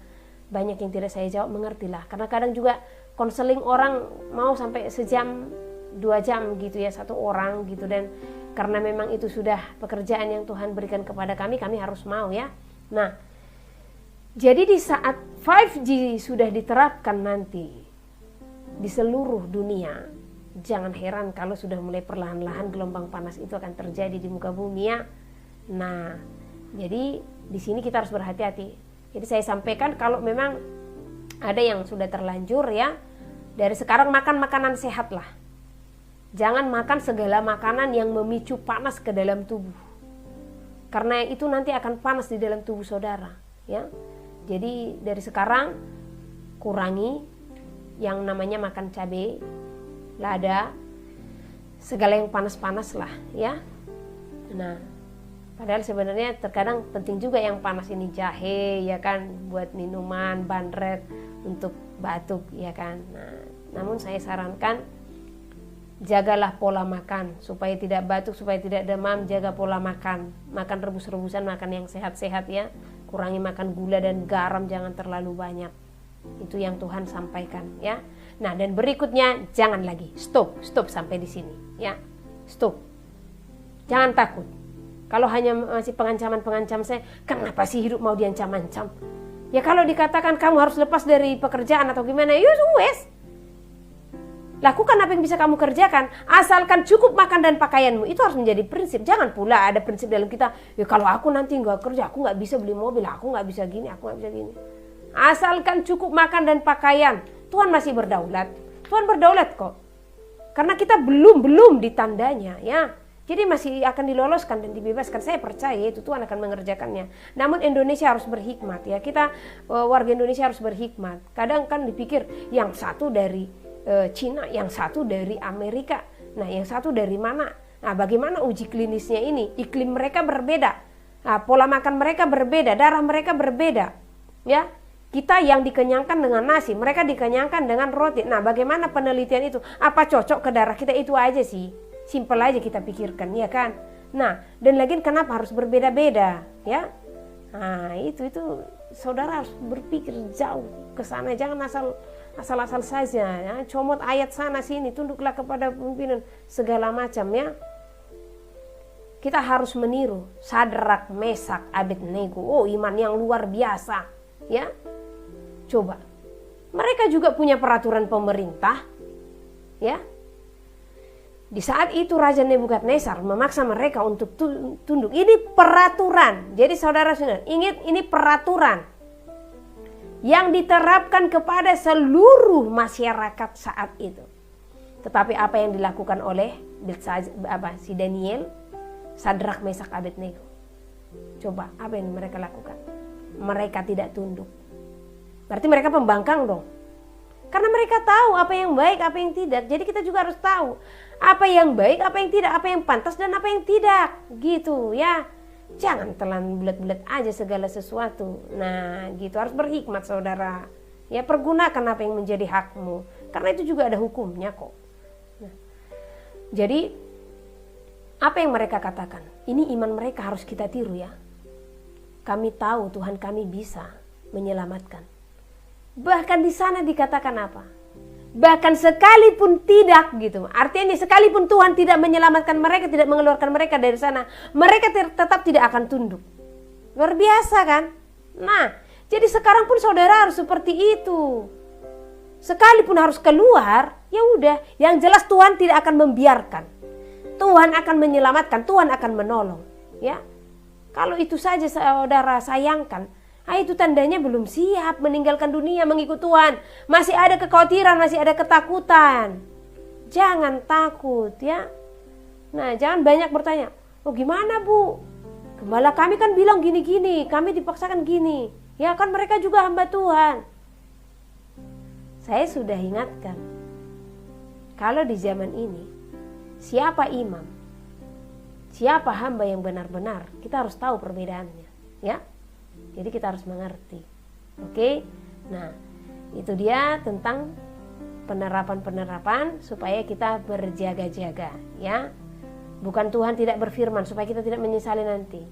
banyak yang tidak saya jawab, mengertilah. Karena kadang juga konseling orang mau sampai sejam 2 jam gitu ya, satu orang gitu. Dan karena memang itu sudah pekerjaan yang Tuhan berikan kepada kami harus mau ya. Nah, jadi di saat 5G sudah diterapkan nanti di seluruh dunia, jangan heran kalau sudah mulai perlahan-lahan gelombang panas itu akan terjadi di muka bumi ya. Nah, jadi di sini kita harus berhati-hati. Jadi saya sampaikan kalau memang ada yang sudah terlanjur ya, dari sekarang makan makanan sehat lah. Jangan makan segala makanan yang memicu panas ke dalam tubuh. Karena itu nanti akan panas di dalam tubuh saudara ya. Jadi dari sekarang kurangi yang namanya makan cabai, lada, segala yang panas-panas lah ya. Nah, padahal sebenarnya terkadang penting juga yang panas ini, jahe ya kan, buat minuman, bandrek untuk batuk ya kan. Nah, namun saya sarankan jagalah pola makan supaya tidak batuk, supaya tidak demam. Jaga pola makan, makan rebus-rebusan, makan yang sehat-sehat ya. Kurangi makan gula dan garam, jangan terlalu banyak. Itu yang Tuhan sampaikan ya. Nah, dan berikutnya jangan lagi, stop sampai di sini ya. Stop. Jangan takut. Kalau hanya masih pengancaman saya, kenapa sih hidup mau diancam-ancam? Ya kalau dikatakan kamu harus lepas dari pekerjaan atau gimana, ya wes. Lakukan apa yang bisa kamu kerjakan, asalkan cukup makan dan pakaianmu. Itu harus menjadi prinsip. Jangan pula ada prinsip dalam kita, ya kalau aku nanti nggak kerja, aku nggak bisa beli mobil, aku nggak bisa gini, aku nggak bisa gini. Asalkan cukup makan dan pakaian, Tuhan masih berdaulat. Tuhan berdaulat kok. Karena kita belum ditandanya ya. Jadi masih akan diloloskan dan dibebaskan. Saya percaya itu Tuhan akan mengerjakannya. Namun Indonesia harus berhikmat ya. Kita warga Indonesia harus berhikmat. Kadang kan dipikir yang satu dari Cina, yang satu dari Amerika. Nah, yang satu dari mana? Nah, bagaimana uji klinisnya ini? Iklim mereka berbeda. Nah, pola makan mereka berbeda, darah mereka berbeda. Ya. Kita yang dikenyangkan dengan nasi, mereka dikenyangkan dengan roti. Nah, bagaimana penelitian itu? Apa cocok ke darah kita? Itu aja sih. Simpel aja kita pikirkan, ya kan? Nah, dan lagi kenapa harus berbeda-beda, ya? Nah, itu saudara harus berpikir jauh ke sana. Jangan asal-asal saja, ya. Comot ayat sana sini, tunduklah kepada pimpinan segala macam, ya. Kita harus meniru Sadrak, Mesak, Abednego. Oh, iman yang luar biasa, ya. Coba, mereka juga punya peraturan pemerintah, ya. Di saat itu Raja Nebukadnezar memaksa mereka untuk tunduk. Ini peraturan. Jadi saudara-saudara, ingat ini peraturan yang diterapkan kepada seluruh masyarakat saat itu. Tetapi apa yang dilakukan oleh si Daniel, Sadrak, Mesak, Abednego? Coba, apa yang mereka lakukan? Mereka tidak tunduk. Berarti mereka pembangkang dong. Karena mereka tahu apa yang baik, apa yang tidak. Jadi kita juga harus tahu apa yang baik, apa yang tidak, apa yang pantas dan apa yang tidak. Gitu ya. Jangan telan bulat-bulat aja segala sesuatu. Nah, gitu harus berhikmat saudara. Ya, pergunakan apa yang menjadi hakmu. Karena itu juga ada hukumnya kok. Nah, jadi apa yang mereka katakan? Ini iman mereka harus kita tiru ya. kami tahu Tuhan kami bisa menyelamatkan. Bahkan di sana dikatakan apa? Bahkan sekalipun tidak gitu. Artinya sekalipun Tuhan tidak menyelamatkan mereka, tidak mengeluarkan mereka dari sana, mereka tetap tidak akan tunduk. Luar biasa kan? Nah, jadi sekarang pun saudara harus seperti itu. Sekalipun harus keluar, ya udah, yang jelas Tuhan tidak akan membiarkan. Tuhan akan menyelamatkan, Tuhan akan menolong, ya. Kalau itu saja saudara sayangkan, itu tandanya belum siap meninggalkan dunia mengikut Tuhan. Masih ada kekhawatiran, masih ada ketakutan. Jangan takut, ya. Nah, jangan banyak bertanya, "Oh, gimana, Bu? Gembala kami kan bilang gini-gini, kami dipaksakan gini." Ya kan mereka juga hamba Tuhan. Saya sudah ingatkan, kalau di zaman ini, siapa imam, siapa hamba yang benar-benar, kita harus tahu perbedaannya, ya. Jadi kita harus mengerti. Oke? Nah, itu dia tentang penerapan-penerapan supaya kita berjaga-jaga, ya. Bukan Tuhan tidak berfirman supaya kita tidak menyesali nanti.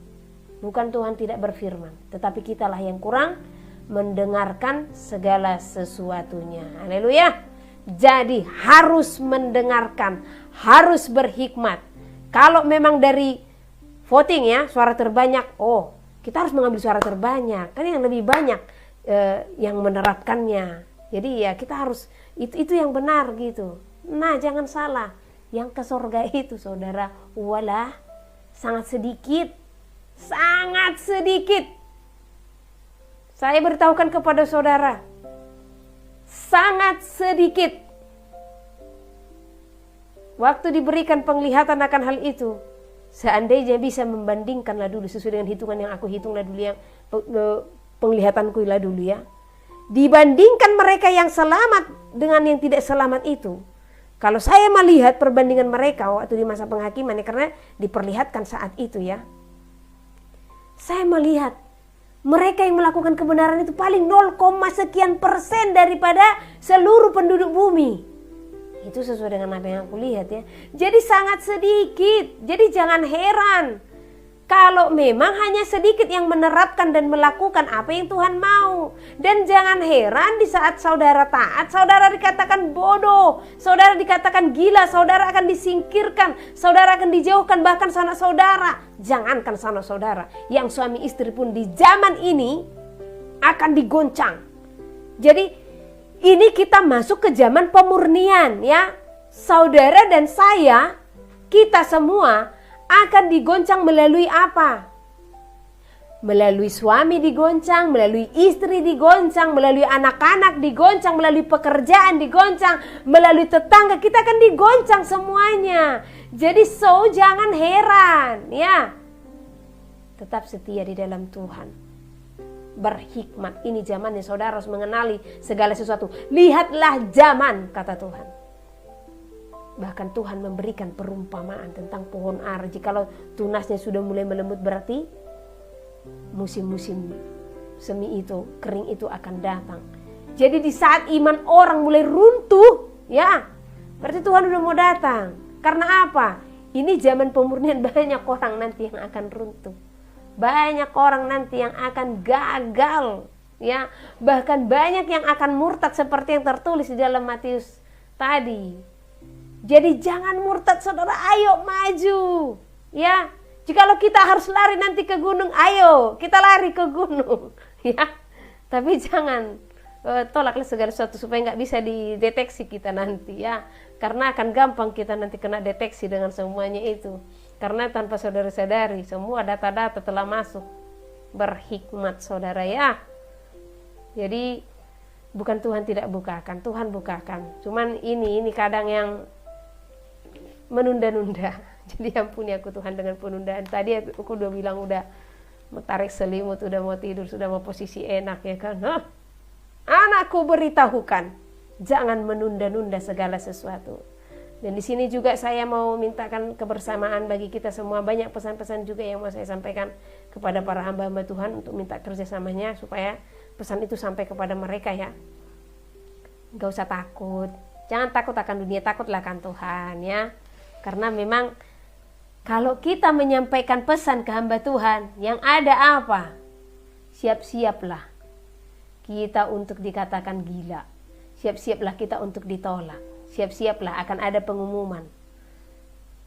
Bukan Tuhan tidak berfirman, tetapi kitalah yang kurang mendengarkan segala sesuatunya. Haleluya. Jadi harus mendengarkan, harus berhikmat. Kalau memang dari voting ya, suara terbanyak, kita harus mengambil suara terbanyak. Kan yang lebih banyak yang menerapkannya. Jadi ya kita harus, itu yang benar gitu. Nah, jangan salah. Yang ke surga itu saudara, walah sangat sedikit. Sangat sedikit. Saya beritahukan kepada saudara, sangat sedikit. Waktu diberikan penglihatan akan hal itu, seandainya bisa membandingkanlah dulu sesuai dengan hitungan yang aku hitunglah dulu, yang penglihatanku lah dulu ya. Dibandingkan mereka yang selamat dengan yang tidak selamat itu. Kalau saya melihat perbandingan mereka waktu di masa penghakiman ya, karena diperlihatkan saat itu ya. Saya melihat mereka yang melakukan kebenaran itu paling 0, sekian persen daripada seluruh penduduk bumi. Itu sesuai dengan apa yang aku lihat ya. Jadi sangat sedikit. Jadi jangan heran kalau memang hanya sedikit yang menerapkan dan melakukan apa yang Tuhan mau. Dan jangan heran di saat saudara taat, saudara dikatakan bodoh, saudara dikatakan gila, saudara akan disingkirkan, saudara akan dijauhkan, bahkan sanak saudara. Jangankan sanak saudara, yang suami istri pun di zaman ini akan digoncang. Jadi ini kita masuk ke zaman pemurnian ya. Saudara dan saya, kita semua akan digoncang melalui apa? Melalui suami digoncang, melalui istri digoncang, melalui anak-anak digoncang, melalui pekerjaan digoncang, melalui tetangga, kita akan digoncang semuanya. Jadi jangan heran ya. Tetap setia di dalam Tuhan. Berhikmat, ini zamannya saudara harus mengenali segala sesuatu. Lihatlah zaman, kata Tuhan. Bahkan Tuhan memberikan perumpamaan tentang pohon ara. Jikalau tunasnya sudah mulai melembut, berarti musim-musim semi itu, kering itu akan datang. Jadi di saat iman orang mulai runtuh, ya, berarti Tuhan udah mau datang. Karena apa? Ini zaman pemurnian, banyak orang nanti yang akan runtuh. Banyak orang nanti yang akan gagal, ya. Bahkan banyak yang akan murtad seperti yang tertulis di dalam Matius tadi. Jadi jangan murtad saudara, ayo maju. Ya, jikalau kita harus lari nanti ke gunung, ayo kita lari ke gunung. Ya, tapi jangan tolaklah segala sesuatu supaya nggak bisa dideteksi kita nanti ya. Karena akan gampang kita nanti kena deteksi dengan semuanya itu. Karena tanpa saudara sadari, semua data-data telah masuk. Berhikmat saudara ya. Jadi bukan Tuhan tidak bukakan, Tuhan bukakan. Cuman ini kadang yang menunda-nunda. Jadi ampuni aku Tuhan dengan penundaan. Tadi aku udah bilang udah mau tarik selimut, udah mau tidur, sudah mau posisi enak ya kan. Anakku beritahukan, jangan menunda-nunda segala sesuatu. Dan di sini juga saya mau mintakan kebersamaan bagi kita semua. Banyak pesan-pesan juga yang mau saya sampaikan kepada para hamba-hamba Tuhan untuk minta kerjasamanya supaya pesan itu sampai kepada mereka ya. Gak usah takut. Jangan takut akan dunia, takutlah akan Tuhan ya. Karena memang kalau kita menyampaikan pesan ke hamba Tuhan, yang ada apa? siap-siaplah kita untuk dikatakan gila. Siap-siaplah kita untuk ditolak. Siap-siaplah akan ada pengumuman.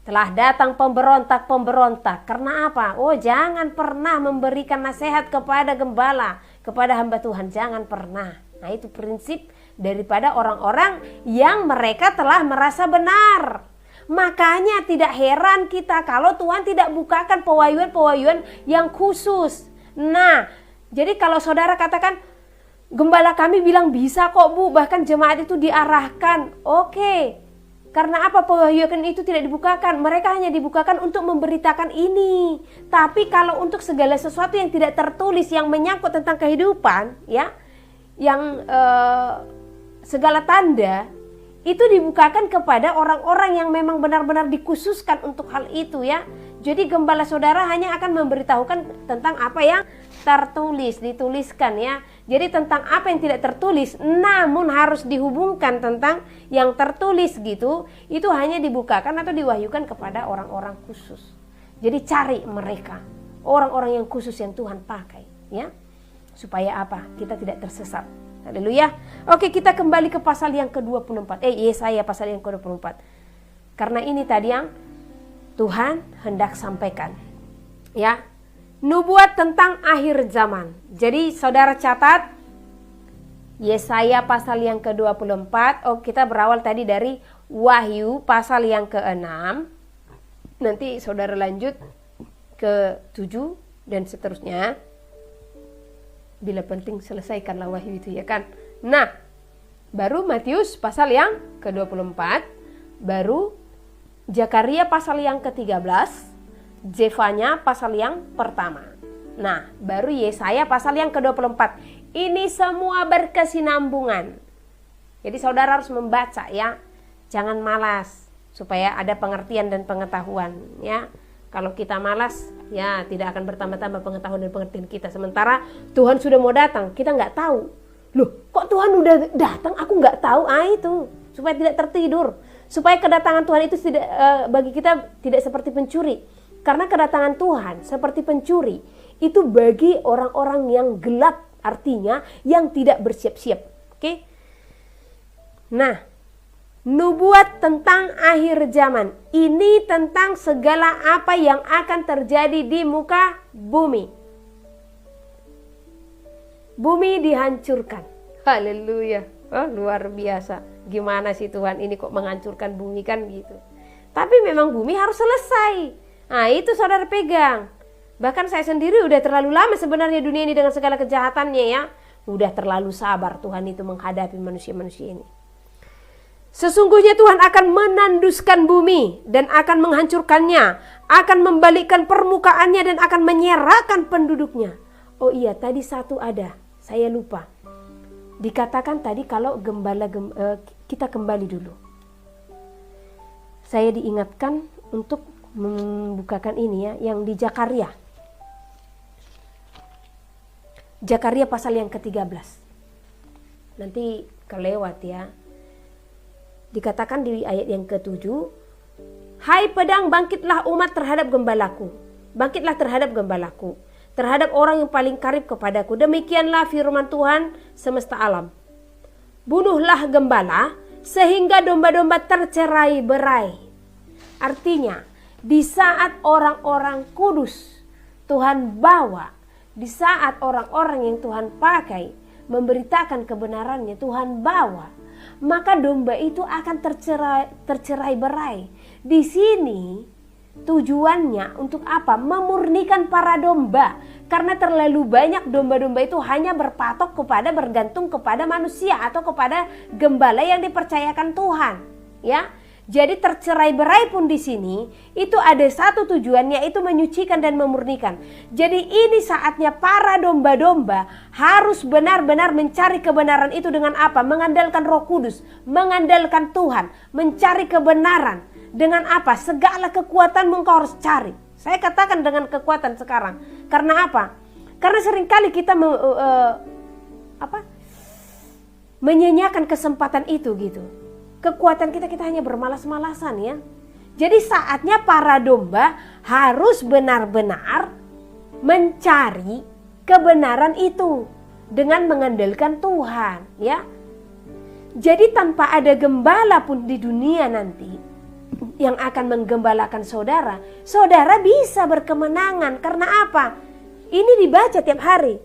Telah datang pemberontak-pemberontak. Karena apa? Oh, jangan pernah memberikan nasihat kepada gembala, kepada hamba Tuhan. Jangan pernah. Nah, itu prinsip daripada orang-orang yang mereka telah merasa benar. Makanya tidak heran kita kalau Tuhan tidak bukakan pewahyuan-pewahyuan yang khusus. Nah, jadi kalau saudara katakan, gembala kami bilang bisa kok Bu, bahkan jemaat itu diarahkan. Oke. Karena apa pewahyuan itu tidak dibukakan? Mereka hanya dibukakan untuk memberitakan ini. Tapi kalau untuk segala sesuatu yang tidak tertulis, yang menyangkut tentang kehidupan, ya, yang segala tanda, itu dibukakan kepada orang-orang yang memang benar-benar dikhususkan untuk hal itu, ya. Jadi gembala saudara hanya akan memberitahukan tentang apa yang tertulis, dituliskan, ya. Jadi tentang apa yang tidak tertulis namun harus dihubungkan tentang yang tertulis gitu, itu hanya dibukakan atau diwahyukan kepada orang-orang khusus. Jadi cari mereka, orang-orang yang khusus yang Tuhan pakai, ya. Supaya apa? Kita tidak tersesat. Haleluya. Oke, kita kembali ke pasal yang ke-24. Yesaya pasal yang ke-24. Karena ini tadi yang Tuhan hendak sampaikan, ya. Nubuat tentang akhir zaman. Jadi saudara catat Yesaya pasal yang ke-24. Kita berawal tadi dari Wahyu pasal yang ke-6. Nanti saudara lanjut ke-7 dan seterusnya. Bila penting selesaikanlah Wahyu itu, ya kan. Nah, baru Matius pasal yang ke-24, baru Zakaria pasal yang ke-13, Zefanya pasal yang pertama. Nah, baru Yesaya pasal yang ke-24. Ini semua berkesinambungan. Jadi saudara harus membaca, ya. Jangan malas supaya ada pengertian dan pengetahuan, ya. Kalau kita malas, ya tidak akan bertambah-tambah pengetahuan dan pengertian kita. Sementara Tuhan sudah mau datang, kita nggak tahu. Loh, kok Tuhan udah datang? Aku nggak tahu. Itu supaya tidak tertidur, supaya kedatangan Tuhan itu tidak bagi kita tidak seperti pencuri. Karena kedatangan Tuhan seperti pencuri itu bagi orang-orang yang gelap, artinya yang tidak bersiap-siap. Oke? Nah, nubuat tentang akhir zaman. Ini tentang segala apa yang akan terjadi di muka bumi. Bumi dihancurkan. Haleluya. Oh, luar biasa. Gimana sih Tuhan ini kok menghancurkan bumi, kan gitu. Tapi memang bumi harus selesai. Nah, itu saudara pegang. Bahkan saya sendiri udah terlalu lama sebenarnya dunia ini dengan segala kejahatannya, ya. Udah terlalu sabar Tuhan itu menghadapi manusia-manusia ini. Sesungguhnya Tuhan akan menanduskan bumi dan akan menghancurkannya, akan membalikkan permukaannya dan akan menyerahkan penduduknya. Oh iya, tadi satu ada, saya lupa. Dikatakan tadi kalau kita kembali dulu. Saya diingatkan untuk membukakan ini, ya, yang di Zakaria. Zakaria pasal yang ke-13. Nanti kelewat, ya. Dikatakan di ayat yang ke-7, hai pedang, bangkitlah umat terhadap gembalaku. Bangkitlah terhadap gembalaku, terhadap orang yang paling karib kepadaku. Demikianlah firman Tuhan semesta alam. Bunuhlah gembala sehingga domba-domba tercerai-berai. Artinya, di saat orang-orang kudus Tuhan bawa, di saat orang-orang yang Tuhan pakai memberitakan kebenarannya Tuhan bawa, maka domba itu akan tercerai-berai. Di sini tujuannya untuk apa? Memurnikan para domba. Karena terlalu banyak domba-domba itu hanya bergantung kepada manusia atau kepada gembala yang dipercayakan Tuhan, ya. Jadi tercerai-berai pun di sini itu ada satu tujuan, yaitu menyucikan dan memurnikan. Jadi ini saatnya para domba-domba harus benar-benar mencari kebenaran itu dengan apa? Mengandalkan Roh Kudus, mengandalkan Tuhan, mencari kebenaran. Dengan apa? Segala kekuatan engkau harus cari. Saya katakan dengan kekuatan sekarang. Karena apa? Karena seringkali kita menyanyiakan kesempatan itu gitu. Kekuatan kita hanya bermalas-malasan, ya. Jadi saatnya para domba harus benar-benar mencari kebenaran itu dengan mengandalkan Tuhan, ya. Jadi tanpa ada gembala pun di dunia nanti yang akan menggembalakan saudara, saudara bisa berkemenangan. Karena apa? Ini dibaca tiap hari.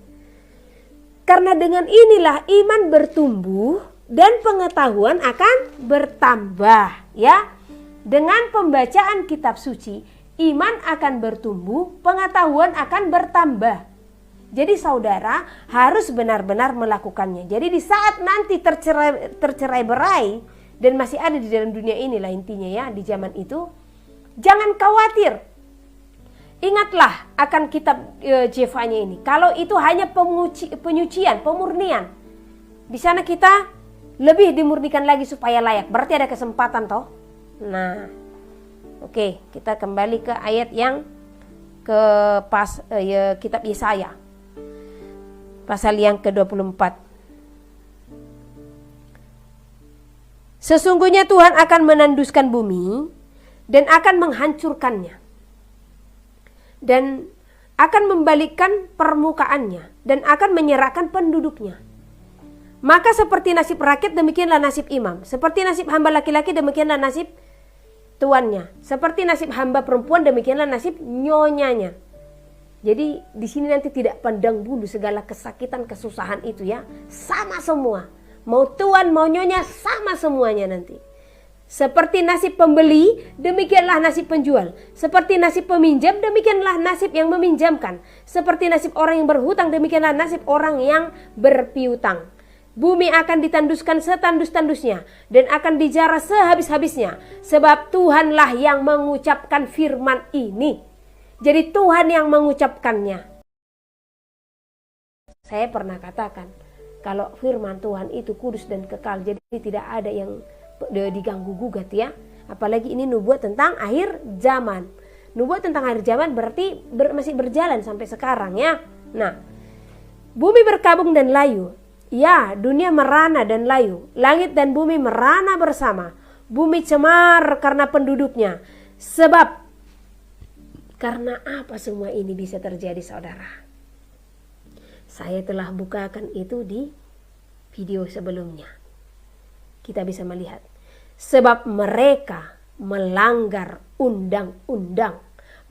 Karena dengan inilah iman bertumbuh dan pengetahuan akan bertambah, ya. Dengan pembacaan kitab suci, iman akan bertumbuh, pengetahuan akan bertambah. Jadi saudara harus benar-benar melakukannya. Jadi di saat nanti tercerai berai dan masih ada di dalam dunia inilah intinya, ya, di zaman itu, jangan khawatir. Ingatlah akan kitab Jefanya ini. Kalau itu hanya penyucian, pemurnian, di sana kita lebih dimurnikan lagi supaya layak. Berarti ada kesempatan toh. Nah, oke, kita kembali ke ayat yang ke kitab Yesaya. Pasal yang ke-24. Sesungguhnya Tuhan akan menanduskan bumi dan akan menghancurkannya. Dan akan membalikkan permukaannya dan akan menyerahkan penduduknya. Maka seperti nasib rakyat demikianlah nasib imam. Seperti nasib hamba laki-laki demikianlah nasib tuannya. Seperti nasib hamba perempuan demikianlah nasib nyonyanya. Jadi di sini nanti tidak pandang bulu segala kesakitan, kesusahan itu, ya. Sama semua. Mau tuan, mau nyonya, sama semuanya nanti. Seperti nasib pembeli, demikianlah nasib penjual. Seperti nasib peminjam, demikianlah nasib yang meminjamkan. Seperti nasib orang yang berhutang, demikianlah nasib orang yang berpiutang. Bumi akan ditanduskan setandus-tandusnya dan akan dijarah sehabis-habisnya. Sebab Tuhanlah yang mengucapkan firman ini. Jadi Tuhan yang mengucapkannya. Saya pernah katakan, kalau firman Tuhan itu kudus dan kekal, jadi tidak ada yang diganggu gugat, ya. Apalagi ini nubuat tentang akhir zaman. Nubuat tentang akhir zaman berarti masih berjalan sampai sekarang, ya. Nah, bumi berkabung dan layu. Ya, dunia merana dan layu. Langit dan bumi merana bersama. Bumi cemar karena penduduknya. Sebab karena apa semua ini bisa terjadi, saudara? Saya telah bukakan itu di video sebelumnya. Kita bisa melihat. Sebab mereka melanggar undang-undang,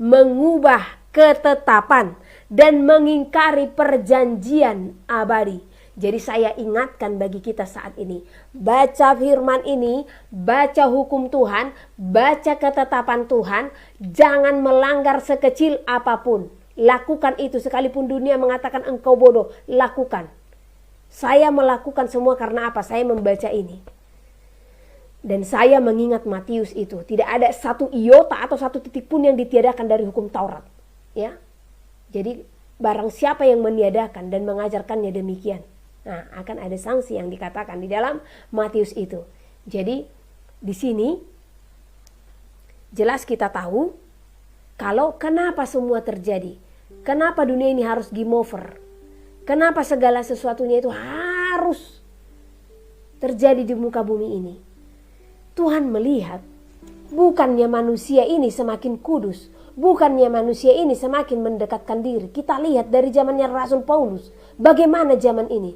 mengubah ketetapan, dan mengingkari perjanjian abadi. Jadi saya ingatkan bagi kita saat ini, baca firman ini, baca hukum Tuhan, baca ketetapan Tuhan, jangan melanggar sekecil apapun. Lakukan itu sekalipun dunia mengatakan engkau bodoh, lakukan. Saya melakukan semua karena apa? Saya membaca ini. Dan saya mengingat Matius itu, tidak ada satu iota atau satu titik pun yang ditiadakan dari hukum Taurat, ya. Jadi barang siapa yang meniadakan dan mengajarkannya demikian, nah, akan ada sanksi yang dikatakan di dalam Matius itu. Jadi di sini jelas kita tahu kalau kenapa semua terjadi. Kenapa dunia ini harus game over? Kenapa segala sesuatunya itu harus terjadi di muka bumi ini? Tuhan melihat bukannya manusia ini semakin kudus, bukannya manusia ini semakin mendekatkan diri. Kita lihat dari zamannya Rasul Paulus, bagaimana zaman ini.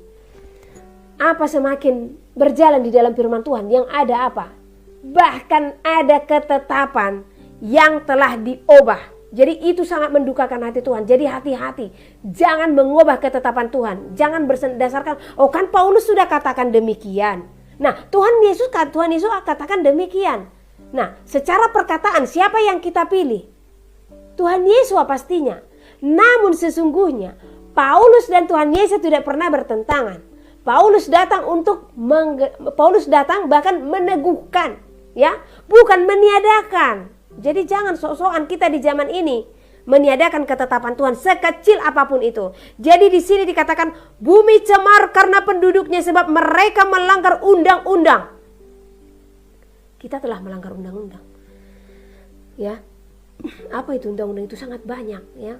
Apa semakin berjalan di dalam firman Tuhan, yang ada apa? Bahkan ada ketetapan yang telah diubah. Jadi itu sangat mendukakan hati Tuhan. Jadi hati-hati, jangan mengubah ketetapan Tuhan. Jangan berdasarkan, oh kan Paulus sudah katakan demikian. Nah, Tuhan Yesus katakan demikian. Nah, secara perkataan siapa yang kita pilih? Tuhan Yesus pastinya. Namun sesungguhnya Paulus dan Tuhan Yesus tidak pernah bertentangan. Paulus datang bahkan meneguhkan, ya, bukan meniadakan. Jadi jangan sok-sokan kita di zaman ini meniadakan ketetapan Tuhan sekecil apapun itu. Jadi di sini dikatakan bumi cemar karena penduduknya sebab mereka melanggar undang-undang. Kita telah melanggar undang-undang. Ya. Apa itu undang-undang? Itu sangat banyak, ya.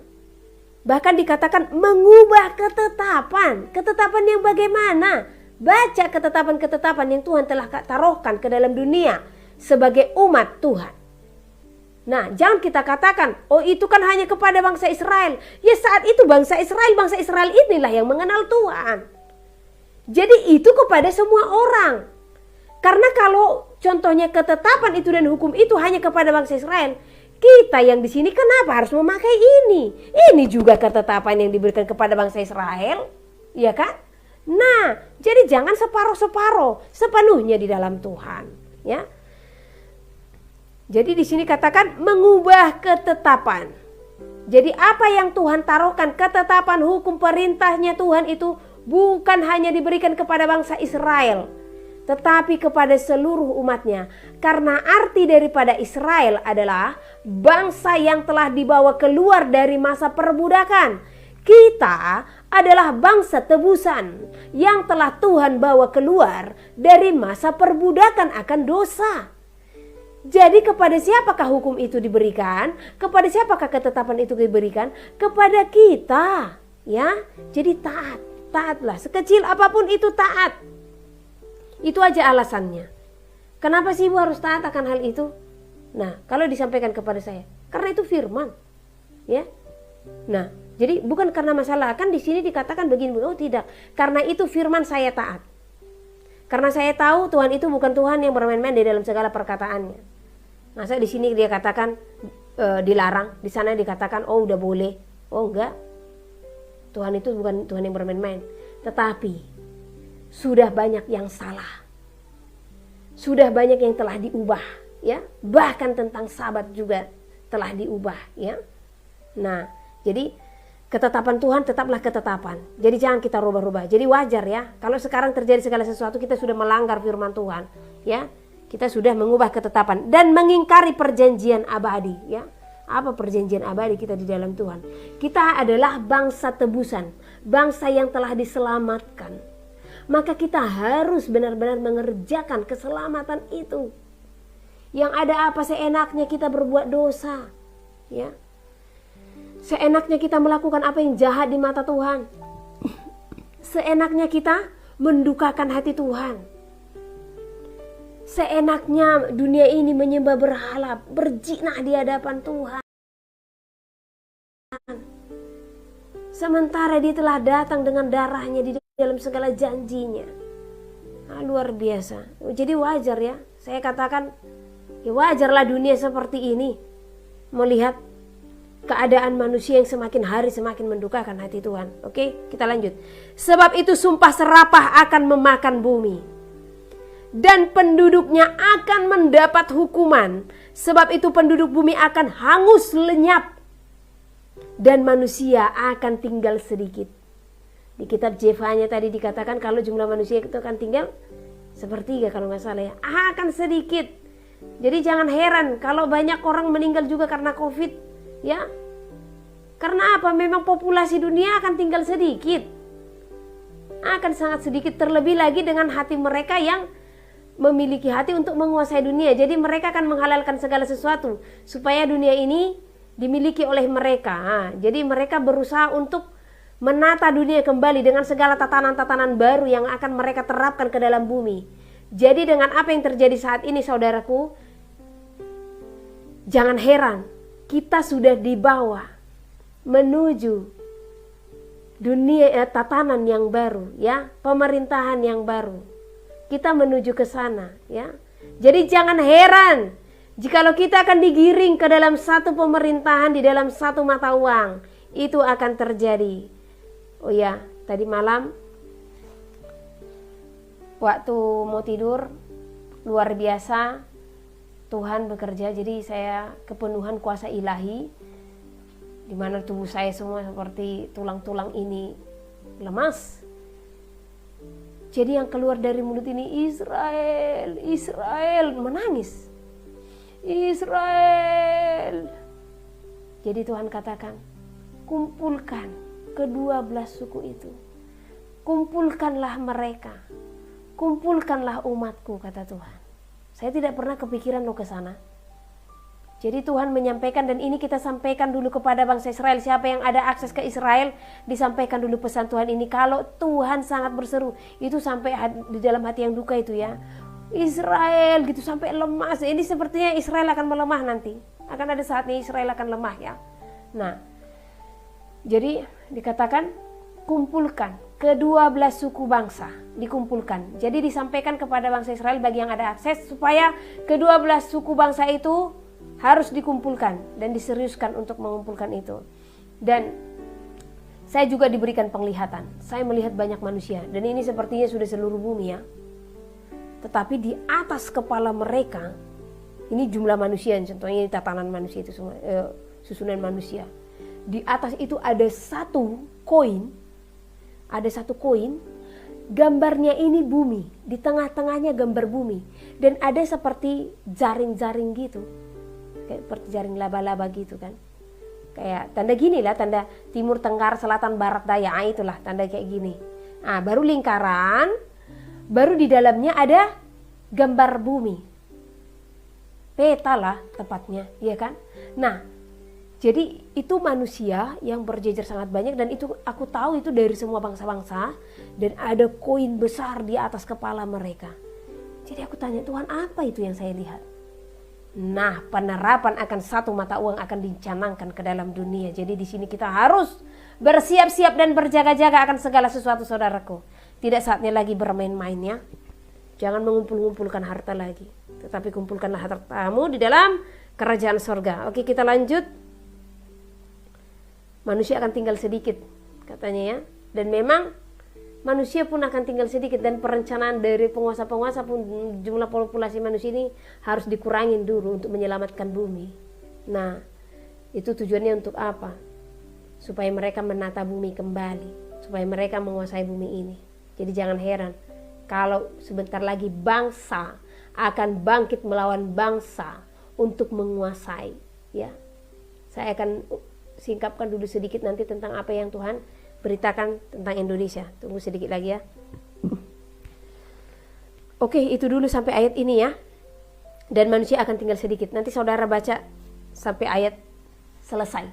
Bahkan dikatakan mengubah ketetapan. Ketetapan yang bagaimana? Baca ketetapan-ketetapan yang Tuhan telah taruhkan ke dalam dunia sebagai umat Tuhan. Nah, jangan kita katakan, oh itu kan hanya kepada bangsa Israel. Ya saat itu bangsa Israel inilah yang mengenal Tuhan. Jadi itu kepada semua orang. Karena kalau contohnya ketetapan itu dan hukum itu hanya kepada bangsa Israel, kita yang di sini kenapa harus memakai ini? Ini juga ketetapan yang diberikan kepada bangsa Israel, ya kan? Nah, jadi jangan separuh-separuh, sepenuhnya di dalam Tuhan, ya. Jadi di sini katakan mengubah ketetapan. Jadi apa yang Tuhan taruhkan, ketetapan, hukum, perintahnya Tuhan itu bukan hanya diberikan kepada bangsa Israel, tetapi kepada seluruh umatnya. Karena arti daripada Israel adalah bangsa yang telah dibawa keluar dari masa perbudakan. Kita adalah bangsa tebusan yang telah Tuhan bawa keluar dari masa perbudakan akan dosa. Jadi kepada siapakah hukum itu diberikan? Kepada siapakah ketetapan itu diberikan? Kepada kita, ya. Jadi taatlah. Sekecil apapun itu taat. Itu aja alasannya. Kenapa sih ibu harus taat akan hal itu? Nah, kalau disampaikan kepada saya, karena itu firman, ya. Nah, jadi bukan karena masalah, kan di sini dikatakan begini, oh tidak, karena itu firman saya taat. Karena saya tahu Tuhan itu bukan Tuhan yang bermain-main di dalam segala perkataannya. Masa di sini dia katakan dilarang, di sana dikatakan oh udah boleh, oh enggak. Tuhan itu bukan Tuhan yang bermain-main, tetapi sudah banyak yang salah, sudah banyak yang telah diubah, ya. Bahkan tentang Sabat juga telah diubah, ya. Nah, jadi ketetapan Tuhan tetaplah ketetapan. Jadi jangan kita rubah-rubah. Jadi wajar ya, kalau sekarang terjadi segala sesuatu kita sudah melanggar firman Tuhan, ya. Kita sudah mengubah ketetapan dan mengingkari perjanjian abadi, ya. Apa perjanjian abadi kita di dalam Tuhan? Kita adalah bangsa tebusan, bangsa yang telah diselamatkan. Maka kita harus benar-benar mengerjakan keselamatan itu. Yang ada apa seenaknya kita berbuat dosa, ya. Seenaknya kita melakukan apa yang jahat di mata Tuhan. Seenaknya kita mendukakan hati Tuhan. Seenaknya dunia ini menyembah berhala, berjinah di hadapan Tuhan. Sementara dia telah datang dengan darahnya di dalam segala janjinya. Nah, luar biasa. Jadi wajar ya, saya katakan ya wajarlah dunia seperti ini melihat keadaan manusia yang semakin hari semakin mendukakan hati Tuhan. Oke, kita lanjut. Sebab itu sumpah serapah akan memakan bumi, dan penduduknya akan mendapat hukuman. Sebab itu penduduk bumi akan hangus lenyap, dan manusia akan tinggal sedikit. Di kitab Jefanya tadi dikatakan kalau jumlah manusia itu akan tinggal sepertiga kalau nggak salah ya. Akan sedikit. Jadi jangan heran kalau banyak orang meninggal juga karena COVID, ya. Karena apa? Memang populasi dunia akan tinggal sedikit. Akan sangat sedikit, terlebih lagi dengan hati mereka yang memiliki hati untuk menguasai dunia. Jadi mereka akan menghalalkan segala sesuatu supaya dunia ini dimiliki oleh mereka. Jadi mereka berusaha untuk menata dunia kembali dengan segala tatanan-tatanan baru yang akan mereka terapkan ke dalam bumi. Jadi dengan apa yang terjadi saat ini saudaraku, jangan heran kita sudah dibawa menuju dunia tatanan yang baru, ya, pemerintahan yang baru. Kita menuju ke sana, ya. Jadi jangan heran jikalau kita akan digiring ke dalam satu pemerintahan di dalam satu mata uang. Itu akan terjadi. Oh ya, tadi malam waktu mau tidur luar biasa Tuhan bekerja. Jadi saya kepenuhan kuasa ilahi, di mana tubuh saya semua seperti tulang-tulang ini lemas. Jadi yang keluar dari mulut ini Israel, Israel, menangis. Israel. Jadi Tuhan katakan, kumpulkan ke-12 suku itu. Kumpulkanlah mereka. Kumpulkanlah umatku, kata Tuhan. Saya tidak pernah kepikiran lo ke sana. Jadi Tuhan menyampaikan, dan ini kita sampaikan dulu kepada bangsa Israel. Siapa yang ada akses ke Israel, disampaikan dulu pesan Tuhan ini. Kalau Tuhan sangat berseru, itu sampai di dalam hati yang duka itu ya. Israel gitu sampai lemas. Ini sepertinya Israel akan melemah nanti. Akan ada saatnya Israel akan lemah ya. Nah, jadi dikatakan kumpulkan ke-12 suku bangsa, dikumpulkan. Jadi disampaikan kepada bangsa Israel bagi yang ada akses supaya ke-12 suku bangsa itu harus dikumpulkan dan diseriuskan untuk mengumpulkan itu. Dan saya juga diberikan penglihatan. Saya melihat banyak manusia dan ini sepertinya sudah seluruh bumi ya. Tetapi di atas kepala mereka, ini jumlah manusia, contohnya ini tatanan manusia itu semua, susunan manusia. Di atas itu ada satu koin, gambarnya ini bumi, di tengah-tengahnya gambar bumi, dan ada seperti jaring-jaring gitu, kayak seperti jaring laba-laba gitu kan, kayak tanda gini lah, tanda timur, tenggara, selatan, barat, daya, itulah tanda kayak gini. Baru lingkaran, baru di dalamnya ada gambar bumi, peta lah tepatnya, ya kan? Nah, jadi itu manusia yang berjejer sangat banyak dan itu aku tahu itu dari semua bangsa-bangsa dan ada koin besar di atas kepala mereka. Jadi aku tanya, Tuhan, apa itu yang saya lihat? Nah, penerapan akan satu mata uang akan dicanangkan ke dalam dunia. Jadi di sini kita harus bersiap-siap dan berjaga-jaga akan segala sesuatu, saudaraku. Tidak saatnya lagi bermain-main ya. Jangan mengumpul-ngumpulkan harta lagi, tetapi kumpulkanlah hartamu di dalam kerajaan sorga. Oke, kita lanjut. Manusia akan tinggal sedikit katanya ya. Dan memang manusia pun akan tinggal sedikit dan perencanaan dari penguasa-penguasa pun jumlah populasi manusia ini harus dikurangin dulu untuk menyelamatkan bumi. Nah, itu tujuannya untuk apa? Supaya mereka menata bumi kembali, supaya mereka menguasai bumi ini. Jadi jangan heran kalau sebentar lagi bangsa akan bangkit melawan bangsa untuk menguasai ya. Saya akan singkapkan dulu sedikit nanti tentang apa yang Tuhan beritakan tentang Indonesia. Tunggu sedikit lagi ya. Oke, itu dulu sampai ayat ini ya. Dan manusia akan tinggal sedikit. Nanti saudara baca sampai ayat selesai.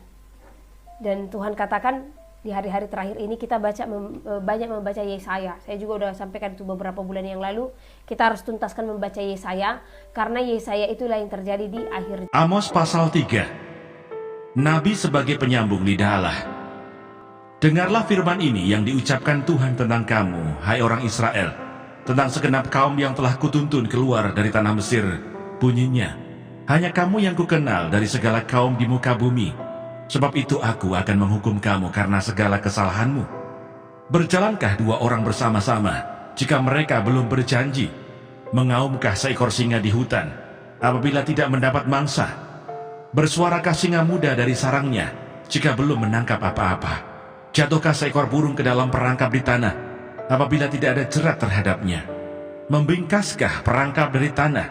Dan Tuhan katakan di hari-hari terakhir ini kita banyak membaca Yesaya. Saya juga udah sampaikan itu beberapa bulan yang lalu. Kita harus tuntaskan membaca Yesaya karena Yesaya itulah yang terjadi di akhir. Amos pasal 3. Nabi sebagai penyambung lidah Allah. Dengarlah firman ini yang diucapkan Tuhan tentang kamu, hai orang Israel, tentang segenap kaum yang telah kutuntun keluar dari tanah Mesir. Bunyinya, hanya kamu yang kukenal dari segala kaum di muka bumi. Sebab itu aku akan menghukum kamu karena segala kesalahanmu. Berjalankah dua orang bersama-sama jika mereka belum berjanji? Mengaumkah seekor singa di hutan apabila tidak mendapat mangsa? Bersuarakah singa muda dari sarangnya jika belum menangkap apa-apa? Jatuhkah seekor burung ke dalam perangkap di tanah apabila tidak ada jerat terhadapnya? Membingkaskah perangkap dari tanah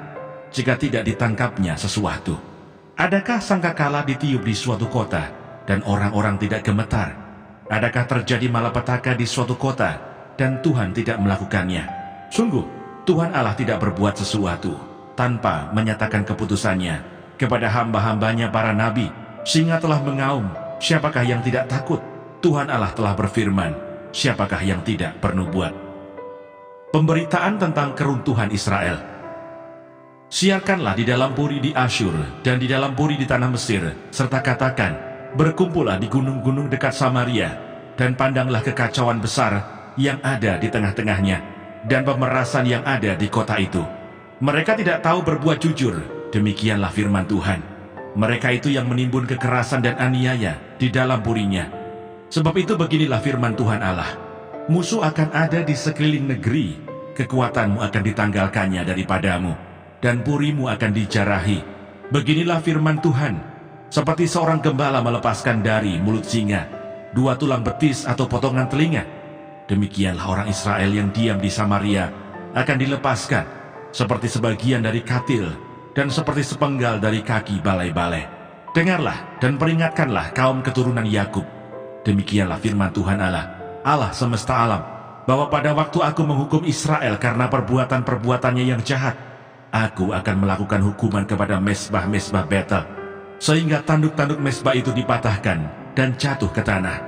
jika tidak ditangkapnya sesuatu? Adakah sangkakala ditiup di suatu kota dan orang-orang tidak gemetar? Adakah terjadi malapetaka di suatu kota dan Tuhan tidak melakukannya? Sungguh, Tuhan Allah tidak berbuat sesuatu tanpa menyatakan keputusannya kepada hamba-hambanya para nabi. Singa telah mengaum, siapakah yang tidak takut? Tuhan Allah telah berfirman, siapakah yang tidak bernubuat? Pemberitaan tentang keruntuhan Israel. Siarkanlah di dalam puri di Asyur dan di dalam puri di tanah Mesir, serta katakan, berkumpullah di gunung-gunung dekat Samaria, dan pandanglah kekacauan besar yang ada di tengah-tengahnya, dan pemerasan yang ada di kota itu. Mereka tidak tahu berbuat jujur, demikianlah firman Tuhan. Mereka itu yang menimbun kekerasan dan aniaya di dalam purinya. Sebab itu beginilah firman Tuhan Allah, musuh akan ada di sekeliling negeri, kekuatanmu akan ditanggalkannya daripadamu, dan purimu akan dijarahi. Beginilah firman Tuhan, seperti seorang gembala melepaskan dari mulut singa 2 tulang betis atau potongan telinga, demikianlah orang Israel yang diam di Samaria akan dilepaskan, seperti sebagian dari katil, dan seperti sepenggal dari kaki balai-balai. Dengarlah dan peringatkanlah kaum keturunan Yakub. Demikianlah firman Tuhan Allah, Allah semesta alam, bahwa pada waktu aku menghukum Israel karena perbuatan-perbuatannya yang jahat, aku akan melakukan hukuman kepada mesbah-mesbah Betel, sehingga tanduk-tanduk mesbah itu dipatahkan dan jatuh ke tanah.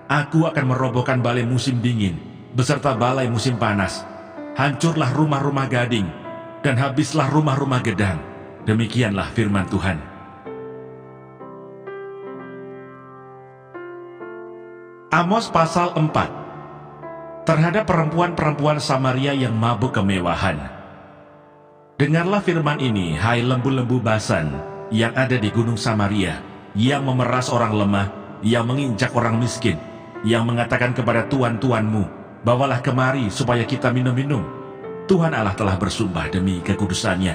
Aku akan merobohkan balai musim dingin beserta balai musim panas. Hancurlah rumah-rumah gading dan habislah rumah-rumah gedang. Demikianlah firman Tuhan. Amos pasal 4. Terhadap perempuan-perempuan Samaria yang mabuk kemewahan. Dengarlah firman ini, hai lembu-lembu Basan yang ada di gunung Samaria, yang memeras orang lemah, yang menginjak orang miskin, yang mengatakan kepada tuan-tuanmu, bawalah kemari supaya kita minum-minum. Tuhan Allah telah bersumpah demi kekudusannya.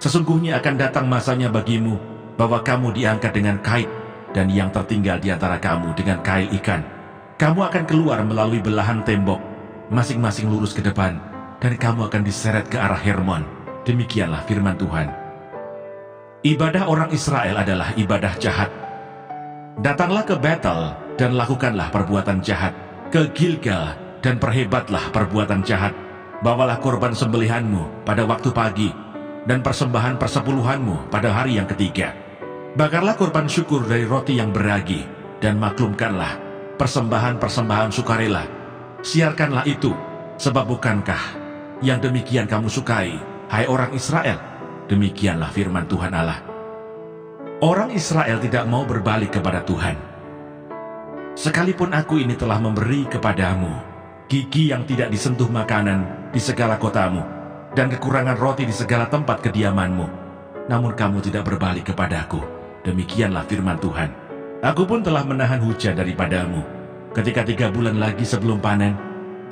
Sesungguhnya akan datang masanya bagimu, bahwa kamu diangkat dengan kait, dan yang tertinggal di antara kamu dengan kail ikan. Kamu akan keluar melalui belahan tembok, masing-masing lurus ke depan, dan kamu akan diseret ke arah Hermon. Demikianlah firman Tuhan. Ibadah orang Israel adalah ibadah jahat. Datanglah ke Betel dan lakukanlah perbuatan jahat, ke Gilgal dan perhebatlah perbuatan jahat. Bawalah korban sembelihanmu pada waktu pagi, dan persembahan persepuluhanmu pada hari yang ketiga. Bakarlah korban syukur dari roti yang beragi, dan maklumkanlah persembahan-persembahan sukarela. Siarkanlah itu, sebab bukankah yang demikian kamu sukai, hai orang Israel? Demikianlah firman Tuhan Allah. Orang Israel tidak mau berbalik kepada Tuhan. Sekalipun aku ini telah memberi kepadamu gigi yang tidak disentuh makanan di segala kotamu, dan kekurangan roti di segala tempat kediamanmu, namun kamu tidak berbalik kepadaku. Demikianlah firman Tuhan. Aku pun telah menahan hujan daripadamu. Ketika 3 bulan lagi sebelum panen,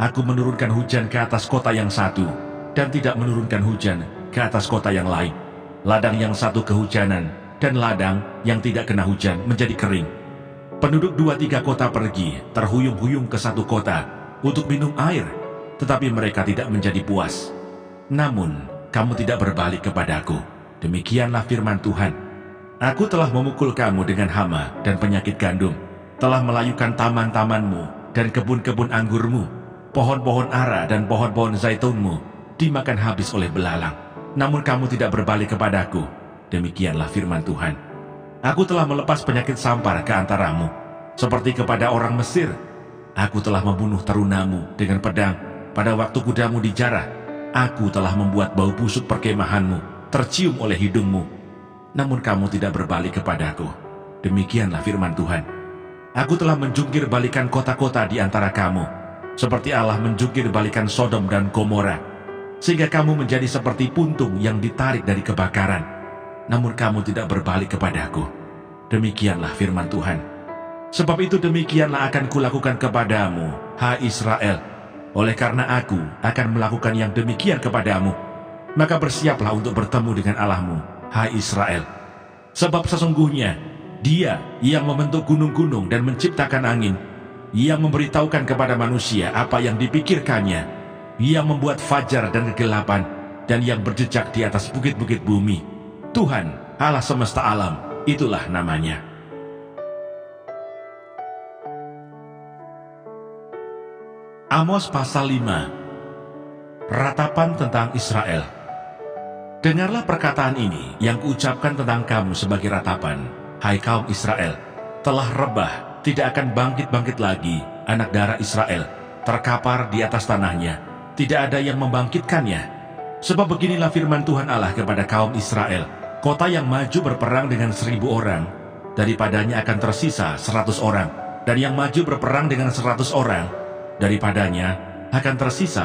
aku menurunkan hujan ke atas kota yang satu, dan tidak menurunkan hujan ke atas kota yang lain. Ladang yang satu kehujanan, dan ladang yang tidak kena hujan menjadi kering. Penduduk 2-3 kota pergi, terhuyung-huyung ke satu kota, untuk minum air, tetapi mereka tidak menjadi puas. Namun, kamu tidak berbalik kepadaku. Demikianlah firman Tuhan. Aku telah memukul kamu dengan hama dan penyakit gandum, telah melayukan taman-tamanmu dan kebun-kebun anggurmu, pohon-pohon ara dan pohon-pohon zaitunmu dimakan habis oleh belalang. Namun kamu tidak berbalik kepadaku. Demikianlah firman Tuhan. Aku telah melepas penyakit sampar ke antaramu, seperti kepada orang Mesir. Aku telah membunuh terunamu dengan pedang pada waktu kudamu dijarah. Aku telah membuat bau busuk perkemahanmu tercium oleh hidungmu. Namun kamu tidak berbalik kepadaku. Demikianlah firman Tuhan. Aku telah menjungkir balikan kota-kota di antara kamu, seperti Allah menjungkir balikan Sodom dan Gomora, sehingga kamu menjadi seperti puntung yang ditarik dari kebakaran. Namun kamu tidak berbalik kepadaku. Demikianlah firman Tuhan. Sebab itu demikianlah akan kulakukan kepadamu, hai Israel. Oleh karena aku akan melakukan yang demikian kepadamu, maka bersiaplah untuk bertemu dengan Allahmu, hai Israel. Sebab sesungguhnya Dia yang membentuk gunung-gunung dan menciptakan angin, yang memberitahukan kepada manusia apa yang dipikirkannya, yang membuat fajar dan kegelapan, dan yang berjejak di atas bukit-bukit bumi. Tuhan, Allah semesta alam, itulah namanya. Amos pasal 5. Ratapan tentang Israel. Dengarlah perkataan ini yang kuucapkan tentang kamu sebagai ratapan, hai kaum Israel. Telah rebah, tidak akan bangkit-bangkit lagi anak darah Israel, terkapar di atas tanahnya, tidak ada yang membangkitkannya. Sebab beginilah firman Tuhan Allah kepada kaum Israel, kota yang maju berperang dengan 1000 orang, daripadanya akan tersisa 100 orang, dan yang maju berperang dengan 100 orang, daripadanya akan tersisa